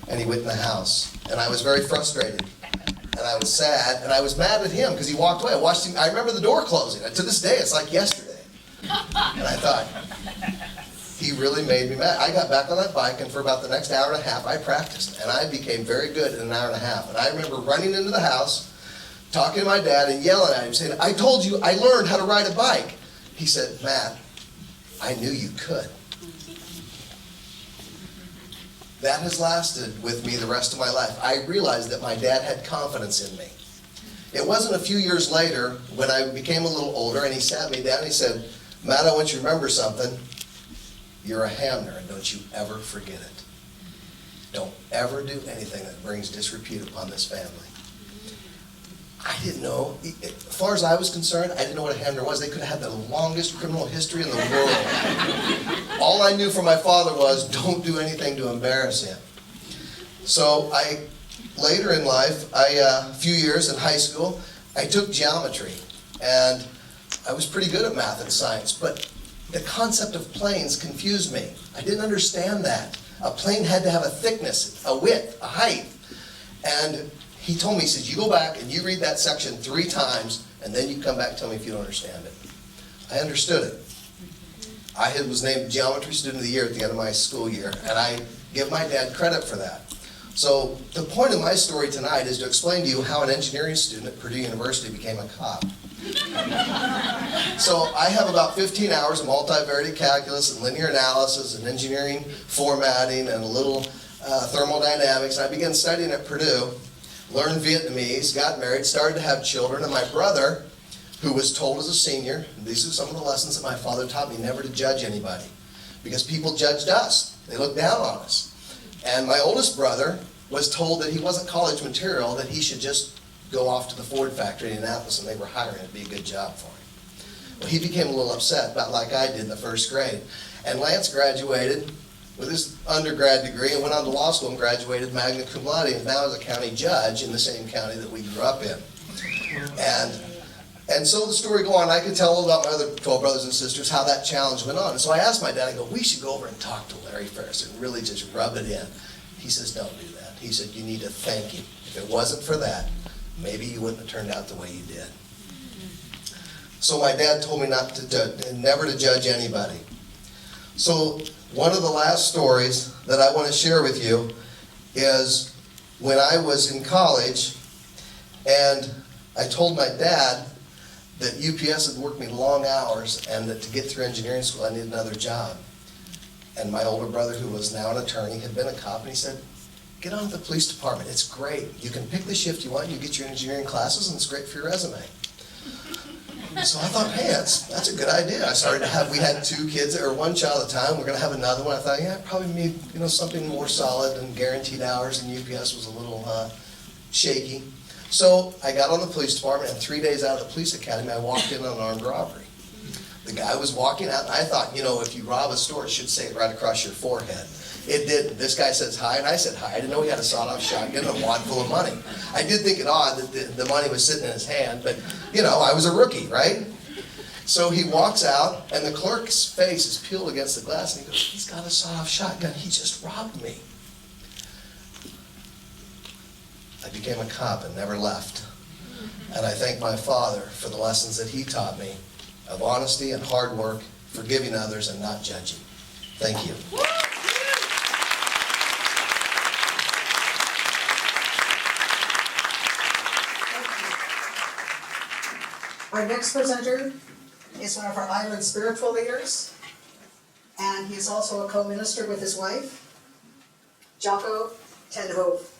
And he went in the house, and I was very frustrated. And I was sad, and I was mad at him because he walked away. I watched him, I remember the door closing. To this day, it's like yesterday. And I thought, he really made me mad. I got back on that bike, and for about the next hour and a half, I practiced. And I became very good in an hour and a half. And I remember running into the house, talking to my dad and yelling at him, saying, I told you I learned how to ride a bike. He said, Matt, I knew you could. That has lasted with me the rest of my life. I realized that my dad had confidence in me. It wasn't a few years later when I became a little older, and he sat me down and he said, Matt, I want you to remember something. You're a Hamner, and don't you ever forget it. Don't ever do anything that brings disrepute upon this family. I didn't know. As far as I was concerned, I didn't know what a Hamner was. They could have had the longest criminal history in the world. All I knew from my father was, don't do anything to embarrass him. So later in life, a few years in high school, I took geometry. And I was pretty good at math and science, but the concept of planes confused me. I didn't understand that. A plane had to have a thickness, a width, a height. And he told me, he says, you go back and you read that section 3 times, and then you come back and tell me if you don't understand it. I understood it. I was named Geometry Student of the Year at the end of my school year, and I give my dad credit for that. So the point of my story tonight is to explain to you how an engineering student at Purdue University became a cop. So I have about 15 hours of multivariate calculus and linear analysis and engineering formatting and a little thermodynamics. I began studying at Purdue, learned Vietnamese, got married, started to have children, and my brother, who was told as a senior, and these are some of the lessons that my father taught me, never to judge anybody, because people judged us. They looked down on us. And my oldest brother was told that he wasn't college material, that he should just go off to the Ford factory in Indianapolis, and they were hiring. It'd be a good job for him. Well, he became a little upset, about like I did in the first grade. And Lance graduated with his undergrad degree and went on to law school and graduated magna cum laude, and now is a county judge in the same county that we grew up in. And so the story go on. I could tell about my other 12 brothers and sisters how that challenge went on. And so I asked my dad, I go, we should go over and talk to Larry Ferris and really just rub it in. He says, don't do that. He said, you need to thank him. If it wasn't for that, maybe you wouldn't have turned out the way you did. So my dad told me never to judge anybody. So one of the last stories that I want to share with you is when I was in college, and I told my dad that UPS had worked me long hours and that to get through engineering school I needed another job. And my older brother, who was now an attorney, had been a cop, and he said, get on to the police department. It's great. You can pick the shift you want, you get your engineering classes, and it's great for your resume. So I thought, hey, that's a good idea. I started to have, we had 2 kids, or 1 child at a time. We're gonna have another one. I thought, yeah, I probably need, something more solid and guaranteed hours, and UPS was a little shaky. So I got on the police department, and 3 days out of the police academy, I walked in on an armed robbery. The guy was walking out, and I thought, if you rob a store, it should say it right across your forehead. It didn't. This guy says hi, and I said hi. I didn't know he had a sawed-off shotgun and a wad full of money. I did think it odd that the money was sitting in his hand, but, I was a rookie, right? So he walks out, and the clerk's face is peeled against the glass, and he goes, he's got a sawed-off shotgun. He just robbed me. I became a cop and never left. And I thank my father for the lessons that he taught me of honesty and hard work, forgiving others, and not judging. Thank you. Our next presenter is one of our island spiritual leaders, and he's also a co-minister with his wife, Jaco and Hove.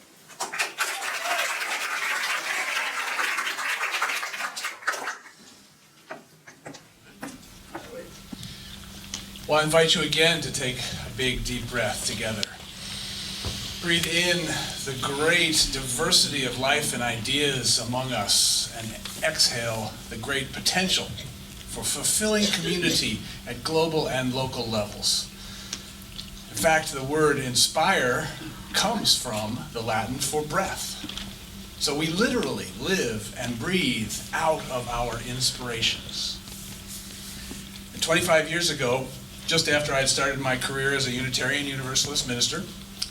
Well, I invite you again to take a big, deep breath together. Breathe in the great diversity of life and ideas among us, and exhale the great potential for fulfilling community at global and local levels. In fact, the word inspire comes from the Latin for breath. So we literally live and breathe out of our inspirations. And 25 years ago, just after I had started my career as a Unitarian Universalist minister,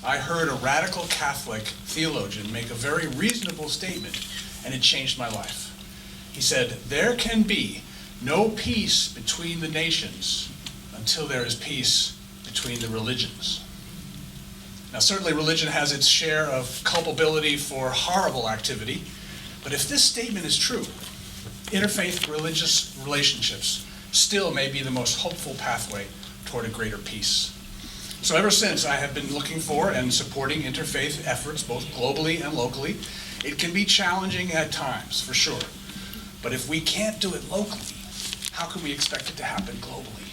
I heard a radical Catholic theologian make a very reasonable statement, and it changed my life. He said, there can be no peace between the nations until there is peace between the religions. Now, certainly religion has its share of culpability for horrible activity, but if this statement is true, interfaith religious relationships still may be the most hopeful pathway toward a greater peace. So ever since, I have been looking for and supporting interfaith efforts, both globally and locally. It can be challenging at times, for sure. But if we can't do it locally, how can we expect it to happen globally?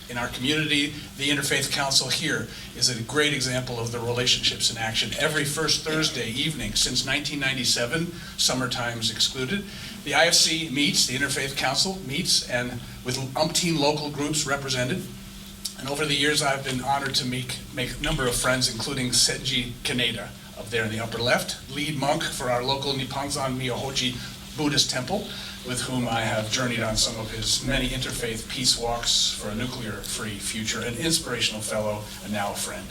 In our community, the Interfaith Council here is a great example of the relationships in action. Every first Thursday evening since 1997, summer times excluded, the IFC meets, the Interfaith Council meets, and with umpteen local groups represented. And over the years, I've been honored to make a number of friends, including Senji Kaneda, up there in the upper left, lead monk for our local Nipponzan Myohoji Buddhist temple, with whom I have journeyed on some of his many interfaith peace walks for a nuclear-free future, an inspirational fellow, and now a friend.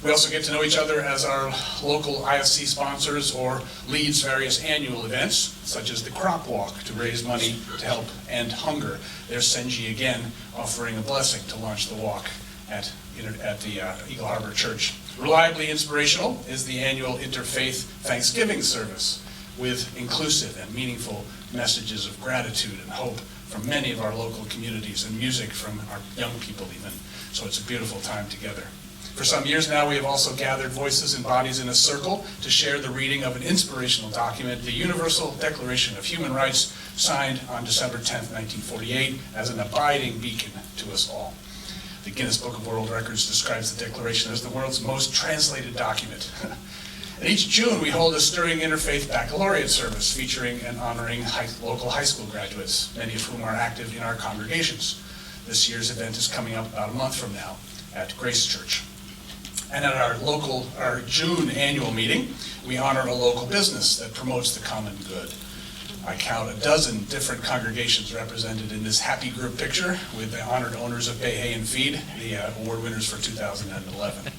We also get to know each other as our local IFC sponsors or leads various annual events, such as the Crop Walk to raise money to help end hunger. There's Senji again offering a blessing to launch the walk at the Eagle Harbor Church. Reliably inspirational is the annual Interfaith Thanksgiving service with inclusive and meaningful messages of gratitude and hope from many of our local communities and music from our young people even. So it's a beautiful time together. For some years now, we have also gathered voices and bodies in a circle to share the reading of an inspirational document, the Universal Declaration of Human Rights, signed on December 10th, 1948, as an abiding beacon to us all. The Guinness Book of World Records describes the Declaration as the world's most translated document. And each June, we hold a stirring interfaith baccalaureate service featuring and honoring local high school graduates, many of whom are active in our congregations. This year's event is coming up about a month from now at Grace Church. And at our June annual meeting, we honor a local business that promotes the common good. I count a dozen different congregations represented in this happy group picture with the honored owners of Bay Hay and Feed, the award winners for 2011.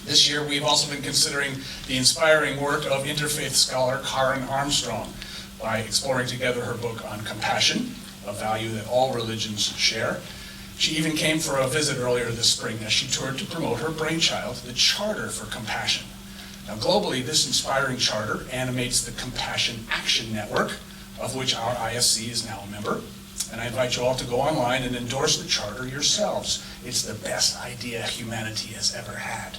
This year, we've also been considering the inspiring work of interfaith scholar Karen Armstrong by exploring together her book on compassion, a value that all religions share. She even came for a visit earlier this spring as she toured to promote her brainchild, the Charter for Compassion. Now, globally, this inspiring charter animates the Compassion Action Network, of which our IFC is now a member. And I invite you all to go online and endorse the charter yourselves. It's the best idea humanity has ever had.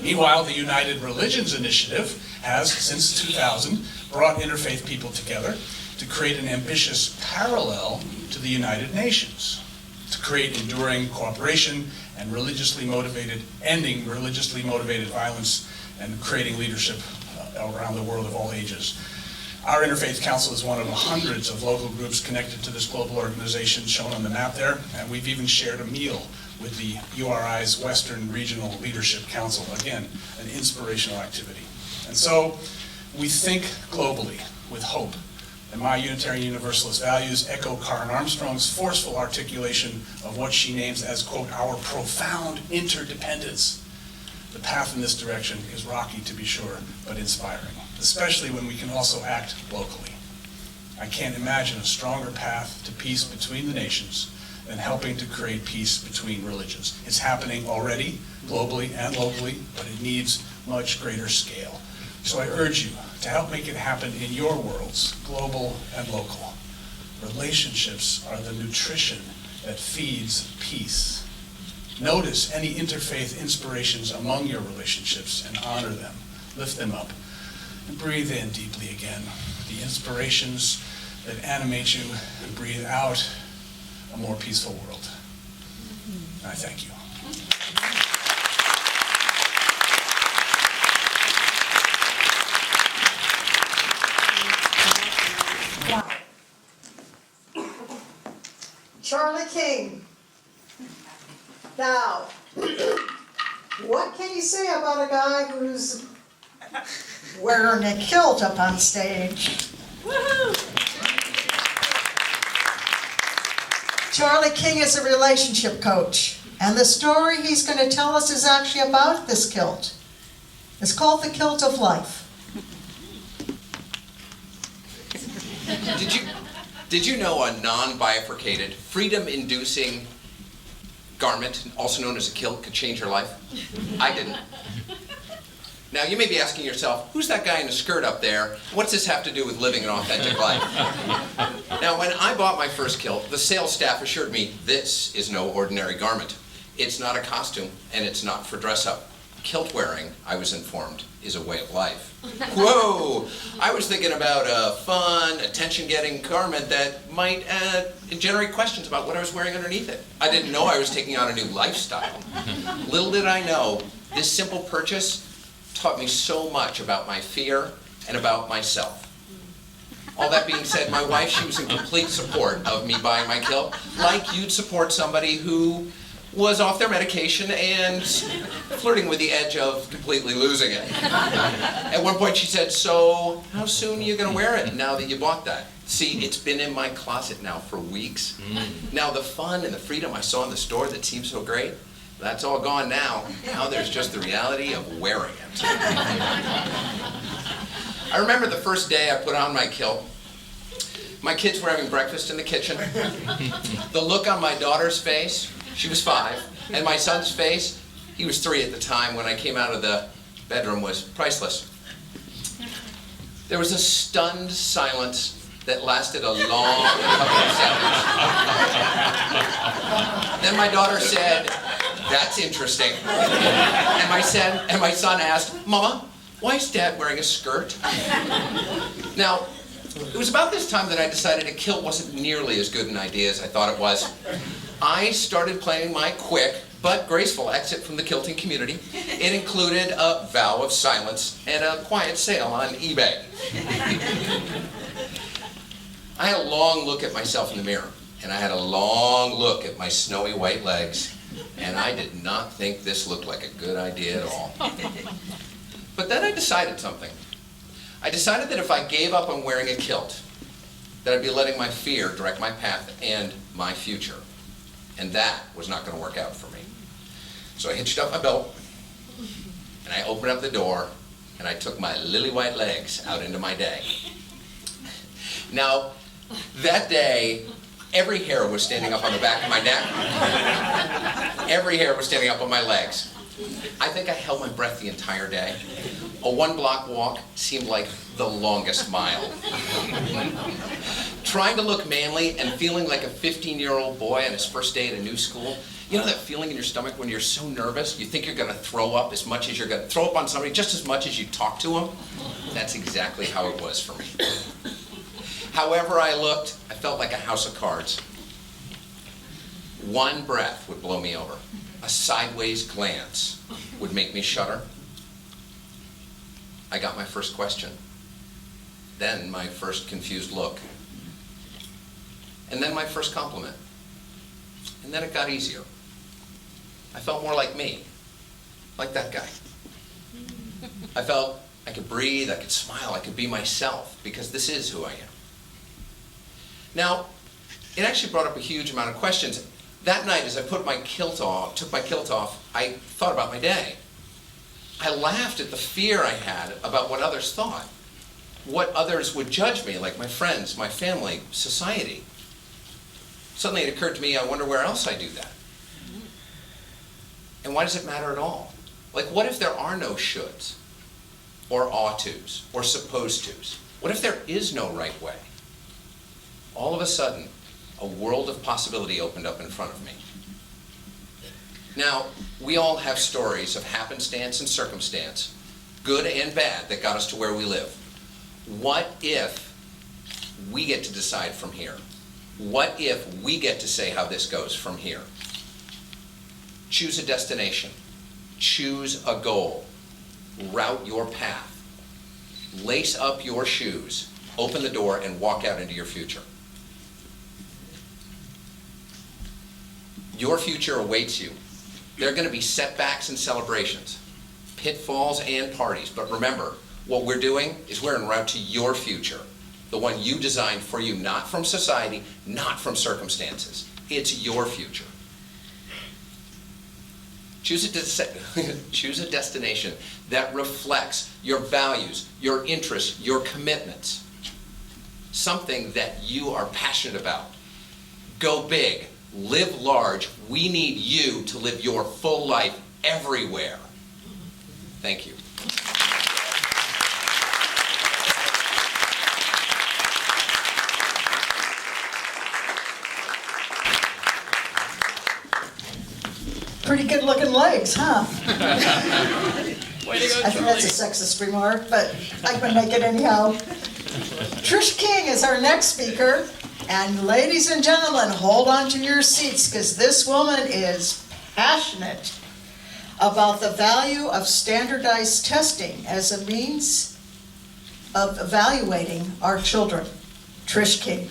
Meanwhile, the United Religions Initiative has, since 2000, brought interfaith people together to create an ambitious parallel to the United Nations, to create enduring cooperation and ending religiously motivated violence and creating leadership around the world of all ages. Our Interfaith Council is one of hundreds of local groups connected to this global organization shown on the map there, and we've even shared a meal with the URI's Western Regional Leadership Council. Again, an inspirational activity. And so we think globally with hope. And my Unitarian Universalist values echo Karen Armstrong's forceful articulation of what she names as, quote, our profound interdependence. The path in this direction is rocky, to be sure, but inspiring, especially when we can also act locally. I can't imagine a stronger path to peace between the nations than helping to create peace between religions. It's happening already, globally and locally, but it needs much greater scale. So I urge you to help make it happen in your worlds, global and local. Relationships are the nutrition that feeds peace. Notice any interfaith inspirations among your relationships and honor them, lift them up, and breathe in deeply again the inspirations that animate you, and breathe out a more peaceful world. I thank you. Charlie King. Now, what can you say about a guy who's wearing a kilt up on stage? Woohoo! Charlie King is a relationship coach, and the story he's going to tell us is actually about this kilt. It's called the Kilt of Life. Did you know a non-bifurcated, freedom-inducing garment, also known as a kilt, could change your life? I didn't. Now, you may be asking yourself, who's that guy in the skirt up there? What's this have to do with living an authentic life? Now, when I bought my first kilt, the sales staff assured me this is no ordinary garment. It's not a costume, and it's not for dress-up. Kilt wearing, I was informed, is a way of life. Whoa! I was thinking about a fun, attention-getting garment that might generate questions about what I was wearing underneath it. I didn't know I was taking on a new lifestyle. Little did I know, this simple purchase taught me so much about my fear and about myself. All that being said, my wife, she was in complete support of me buying my kilt, like you'd support somebody who was off their medication and flirting with the edge of completely losing it. At one point she said, so how soon are you going to wear it now that you bought that? See, it's been in my closet now for weeks. Now the fun and the freedom I saw in the store that seemed so great, that's all gone now. Now there's just the reality of wearing it. I remember the first day I put on my kilt. My kids were having breakfast in the kitchen. The look on my daughter's face, she was 5, and my son's face, he was 3 at the time when I came out of the bedroom, was priceless. There was a stunned silence that lasted a long couple of seconds. Then my daughter said, that's interesting. And my son asked, Mama, why is Dad wearing a skirt? Now, it was about this time that I decided a kilt wasn't nearly as good an idea as I thought it was. I started planning my quick but graceful exit from the kilting community. It included a vow of silence and a quiet sale on eBay. I had a long look at myself in the mirror, and I had a long look at my snowy white legs, and I did not think this looked like a good idea at all. But then I decided something. I decided that if I gave up on wearing a kilt, that I'd be letting my fear direct my path and my future. And that was not going to work out for me. So I hitched up my belt, and I opened up the door, and I took my lily white legs out into my day. Now, that day, every hair was standing up on the back of my neck. Every hair was standing up on my legs. I think I held my breath the entire day. A 1-block walk seemed like the longest mile. Trying to look manly and feeling like a 15-year-old boy on his first day at a new school You know that feeling in your stomach when you're so nervous, you think you're gonna throw up as much as you're gonna throw up on somebody, just as much as you talk to them? That's exactly how it was for me. However I looked, I felt like a house of cards. One breath would blow me over. A sideways glance would make me shudder. I got my first question. Then my first confused look. And then my first compliment. And then it got easier. I felt more like me, like that guy. I felt I could breathe, I could smile, I could be myself, because this is who I am. Now, it actually brought up a huge amount of questions. That night, as I took my kilt off, I thought about my day. I laughed at the fear I had about what others thought, what others would judge me, like my friends, my family, society. Suddenly it occurred to me, I wonder where else I do that. And why does it matter at all? Like, what if there are no shoulds, or ought tos, or supposed tos? What if there is no right way? All of a sudden, a world of possibility opened up in front of me. Now, we all have stories of happenstance and circumstance, good and bad, that got us to where we live. What if we get to decide from here? What if we get to say how this goes from here? Choose a destination. Choose a goal. Route your path. Lace up your shoes. Open the door and walk out into your future. Your future awaits you. There are going to be setbacks and celebrations, pitfalls and parties. But remember, what we're doing is we're en route to your future. The one you designed for you, not from society, not from circumstances. It's your future. Choose a destination that reflects your values, your interests, your commitments. Something that you are passionate about. Go big, live large. We need you to live your full life everywhere. Thank you. Pretty good looking legs, huh? Way to go, I think that's a sexist remark, but I can make it anyhow. Trish King is our next speaker. And ladies and gentlemen, hold on to your seats, because this woman is passionate about the value of standardized testing as a means of evaluating our children. Trish King.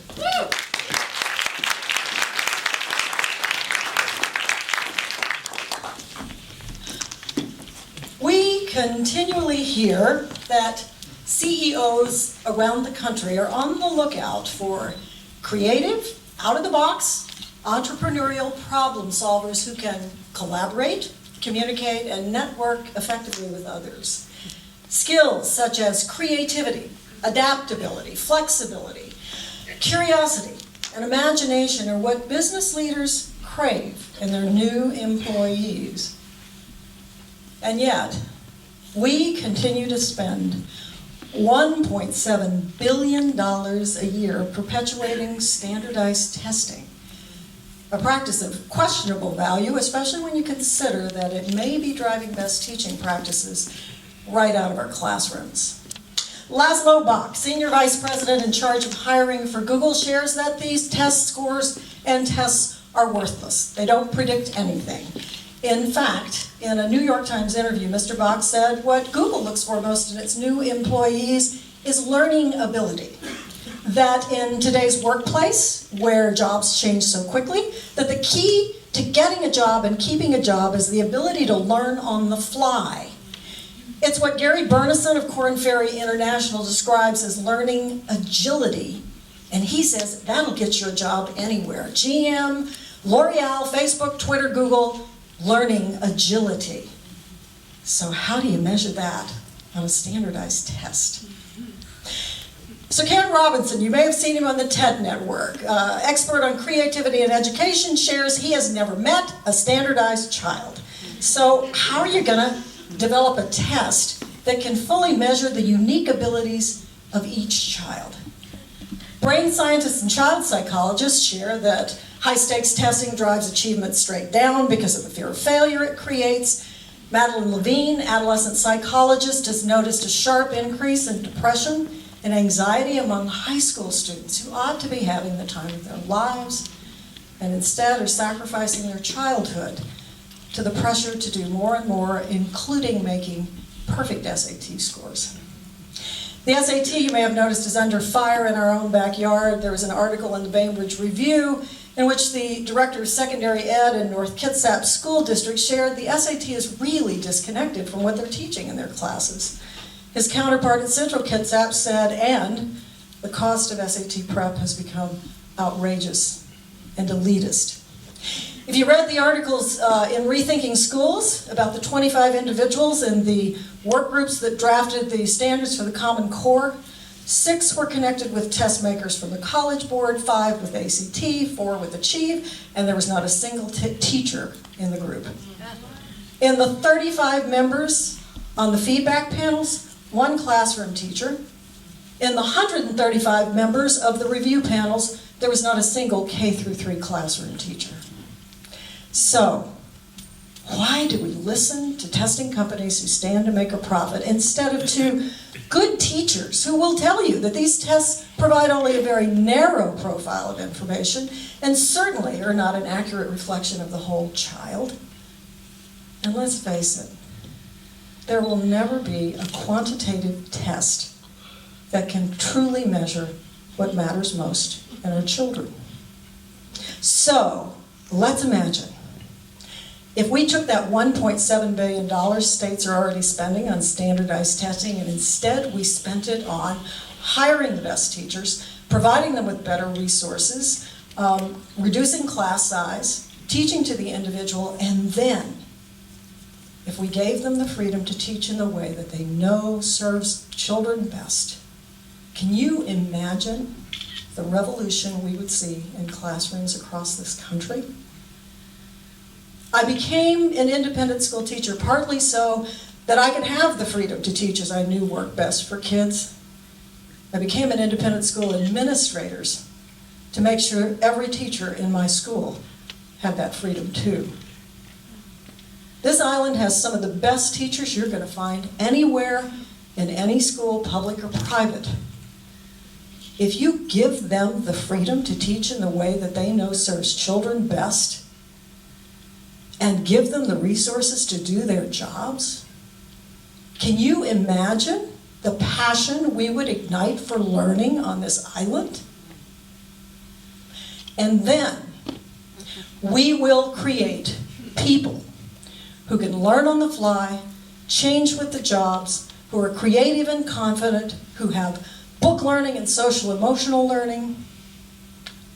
We continually hear that CEOs around the country are on the lookout for creative, out-of-the-box, entrepreneurial problem solvers who can collaborate, communicate, and network effectively with others. Skills such as creativity, adaptability, flexibility, curiosity, and imagination are what business leaders crave in their new employees. And yet, we continue to spend $1.7 billion a year perpetuating standardized testing, a practice of questionable value, especially when you consider that it may be driving best teaching practices right out of our classrooms. Laszlo Bock, Senior Vice President in charge of hiring for Google, shares that these test scores and tests are worthless. They don't predict anything. In fact, in a New York Times interview, Mr. Bock said what Google looks for most in its new employees is learning ability. That in today's workplace, where jobs change so quickly, that the key to getting a job and keeping a job is the ability to learn on the fly. It's what Gary Burnison of Korn Ferry International describes as learning agility, and he says that'll get your job anywhere. GM, L'Oreal, Facebook, Twitter, Google, learning agility. So how do you measure that on a standardized test? So Ken Robinson, you may have seen him on the TED Network, expert on creativity and education, shares he has never met a standardized child. So how are you gonna develop a test that can fully measure the unique abilities of each child? Brain scientists and child psychologists share that High-stakes testing drives achievement straight down because of the fear of failure it creates. Madeline Levine, adolescent psychologist, has noticed a sharp increase in depression and anxiety among high school students who ought to be having the time of their lives and instead are sacrificing their childhood to the pressure to do more and more, including making perfect SAT scores. The SAT, you may have noticed, is under fire in our own backyard. There was an article in the Bainbridge Review in which the director of secondary ed in North Kitsap School District shared the SAT is really disconnected from what they're teaching in their classes. His counterpart at Central Kitsap said, and the cost of SAT prep has become outrageous and elitist. If you read the articles in Rethinking Schools about the 25 individuals in the work groups that drafted the standards for the Common Core, 6 were connected with test makers from the College Board, 5 with ACT, 4 with Achieve, and there was not a single teacher in the group. In the 35 members on the feedback panels, 1 classroom teacher. In the 135 members of the review panels, there was not a single K-3 classroom teacher. So, why do we listen to testing companies who stand to make a profit instead of to good teachers who will tell you that these tests provide only a very narrow profile of information and certainly are not an accurate reflection of the whole child? And let's face it, there will never be a quantitative test that can truly measure what matters most in our children. So, let's imagine if we took that $1.7 billion states are already spending on standardized testing and instead we spent it on hiring the best teachers, providing them with better resources, reducing class size, teaching to the individual, and then if we gave them the freedom to teach in the way that they know serves children best, can you imagine the revolution we would see in classrooms across this country? I became an independent school teacher partly so that I could have the freedom to teach as I knew worked best for kids. I became an independent school administrator to make sure every teacher in my school had that freedom too. This island has some of the best teachers you're going to find anywhere in any school, public or private. If you give them the freedom to teach in the way that they know serves children best, and give them the resources to do their jobs, can you imagine the passion we would ignite for learning on this island? And then we will create people who can learn on the fly, change with the jobs, who are creative and confident, who have book learning and social emotional learning.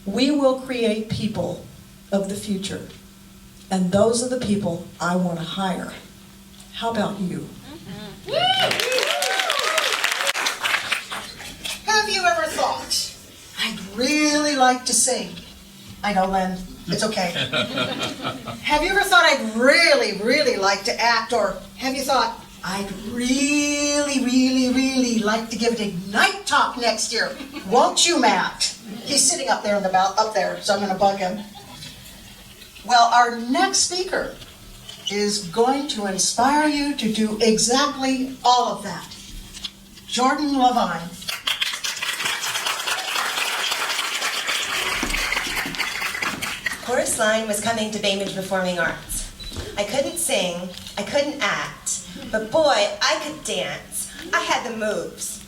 We will create people of the future. And those are the people I want to hire. How about you? Have you ever thought, I'd really like to sing? I know, Len, it's okay. Have you ever thought I'd really, really like to act? Or have you thought, I'd really, really, really like to give an Ignite talk next year? Won't you, Matt? He's sitting up there in the up there, so I'm going to bug him. Well, our next speaker is going to inspire you to do exactly all of that. Jordan Levine. Chorus Line was coming to Bainbridge Performing Arts. I couldn't sing, I couldn't act, but boy, I could dance. I had the moves.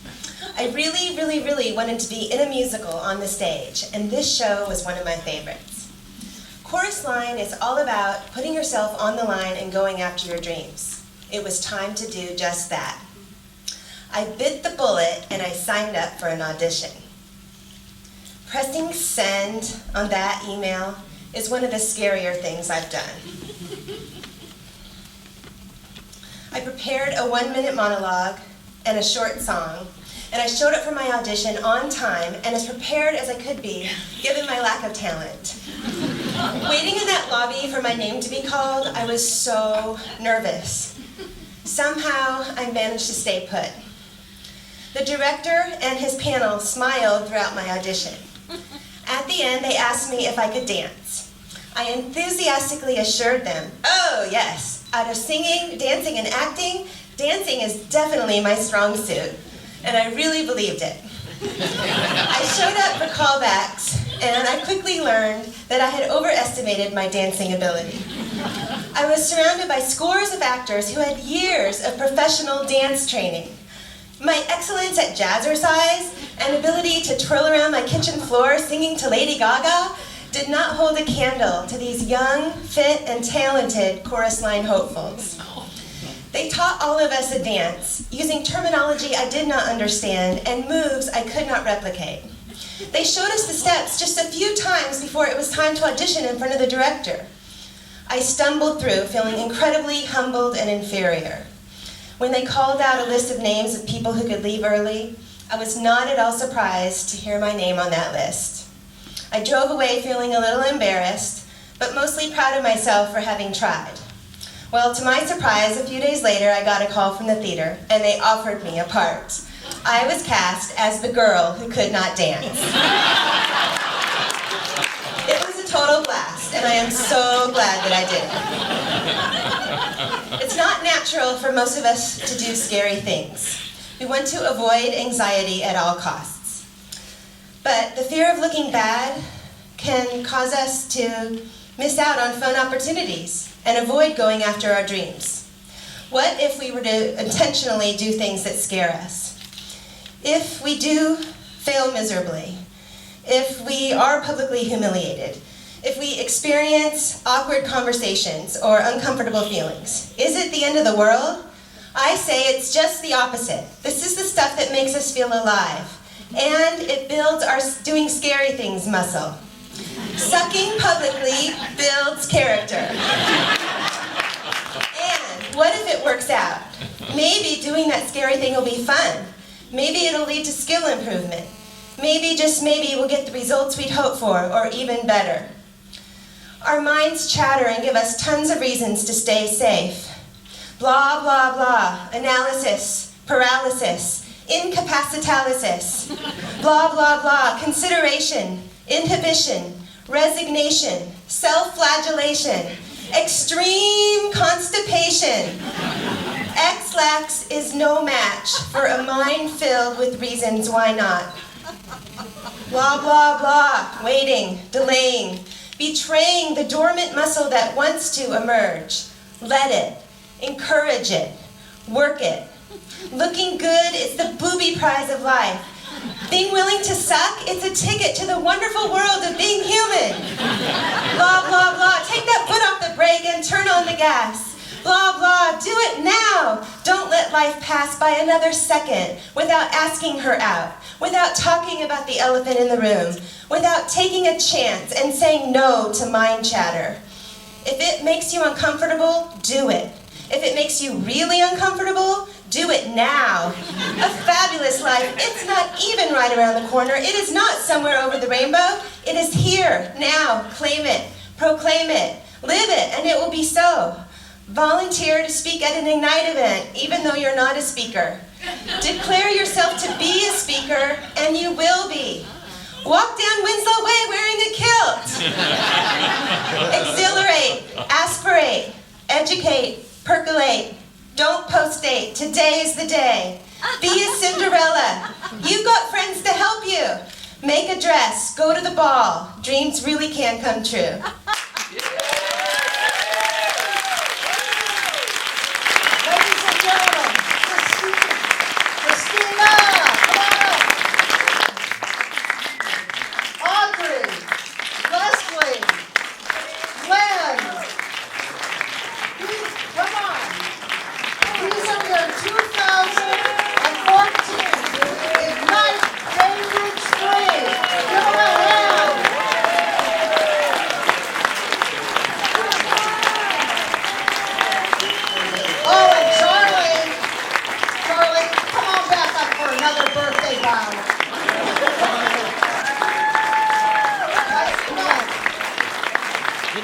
I really, really, really wanted to be in a musical on the stage, and this show was one of my favorites. Chorus Line is all about putting yourself on the line and going after your dreams. It was time to do just that. I bit the bullet and I signed up for an audition. Pressing send on that email is one of the scarier things I've done. I prepared a 1-minute monologue and a short song, and I showed up for my audition on time and as prepared as I could be, given my lack of talent. Waiting in that lobby for my name to be called, I was so nervous. Somehow, I managed to stay put. The director and his panel smiled throughout my audition. At the end, they asked me if I could dance. I enthusiastically assured them, oh yes, out of singing, dancing, and acting, dancing is definitely my strong suit. And I really believed it. I showed up for callbacks, and I quickly learned that I had overestimated my dancing ability. I was surrounded by scores of actors who had years of professional dance training. My excellence at jazzercise and ability to twirl around my kitchen floor singing to Lady Gaga did not hold a candle to these young, fit, and talented chorus line hopefuls. They taught all of us a dance, using terminology I did not understand and moves I could not replicate. They showed us the steps just a few times before it was time to audition in front of the director. I stumbled through, feeling incredibly humbled and inferior. When they called out a list of names of people who could leave early, I was not at all surprised to hear my name on that list. I drove away feeling a little embarrassed, but mostly proud of myself for having tried. Well, to my surprise, a few days later, I got a call from the theater, and they offered me a part. I was cast as the girl who could not dance. It was a total blast, and I am so glad that I did it. It's not natural for most of us to do scary things. We want to avoid anxiety at all costs. But the fear of looking bad can cause us to miss out on fun opportunities and avoid going after our dreams. What if we were to intentionally do things that scare us? If we do fail miserably, if we are publicly humiliated, if we experience awkward conversations or uncomfortable feelings, is it the end of the world? I say it's just the opposite. This is the stuff that makes us feel alive, and it builds our doing scary things muscle. Sucking publicly builds character. And what if it works out? Maybe doing that scary thing will be fun. Maybe it'll lead to skill improvement. Maybe, just maybe, we'll get the results we'd hoped for, or even better. Our minds chatter and give us tons of reasons to stay safe. Blah, blah, blah, analysis, paralysis, incapacitalysis. Blah, blah, blah, consideration, inhibition, resignation, self-flagellation, extreme constipation. X-lax is no match for a mind filled with reasons why not. Blah, blah, blah, waiting, delaying, betraying the dormant muscle that wants to emerge. Let it, encourage it, work it. Looking good is the booby prize of life. Being willing to suck, it's a ticket to the wonderful world of being human. Blah, blah, blah, take that foot off the brake and turn on the gas. Blah, blah, do it now. Don't let life pass by another second without asking her out, without talking about the elephant in the room, without taking a chance and saying no to mind chatter. If it makes you uncomfortable, do it. If it makes you really uncomfortable, do it now. A fabulous life, it's not even right around the corner. It is not somewhere over the rainbow. It is here, now. Claim it, proclaim it, live it, and it will be so. Volunteer to speak at an Ignite event, even though you're not a speaker. Declare yourself to be a speaker, and you will be. Walk down Winslow Way wearing a kilt. Exhilarate, aspirate, educate, percolate. Don't post-date. Today is the day. Be a Cinderella. You've got friends to help you. Make a dress. Go to the ball. Dreams really can come true. Ladies and gentlemen, Christina, come on up. Audrey, Leslie, Lynn, come on. These are your 2014 Ignite Bainbridge 3. Give them a hand. Oh, and Charlie, come on back up for another birthday bow.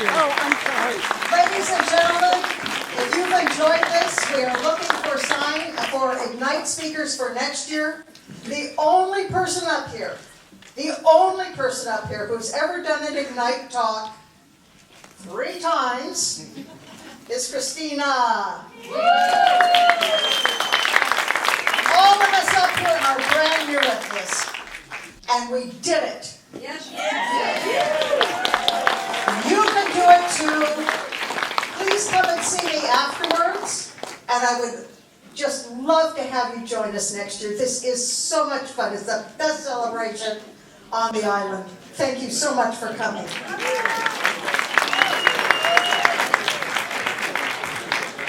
Oh, I'm sorry. Ladies and gentlemen, if you've enjoyed this, we are looking for Ignite speakers for next year. The only person up here The only person up here who's ever done an Ignite talk 3 times is Christina. All of us up here are brand new at this, and we did it. You can do it too. Please come and see me afterwards, and I would just love to have you join us next year. This is so much fun. It's the best celebration on the island. Thank you so much for coming.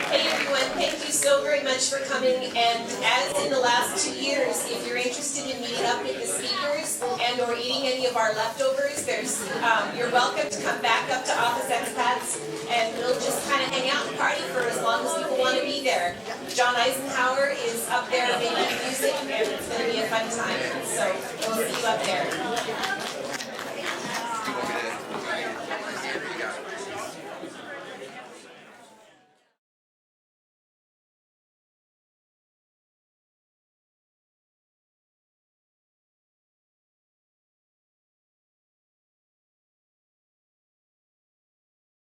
Hey everyone, thank you so very much for coming, and as in the last 2 years, if you're interested in meeting up with the speakers and or eating any of our leftovers, you're welcome to come back up to Office Expats, and we'll just kind of hang out and party for as long as people want to be there. John Eisenhower is up there making music, and it's going to be a fun time, so we'll see you up there.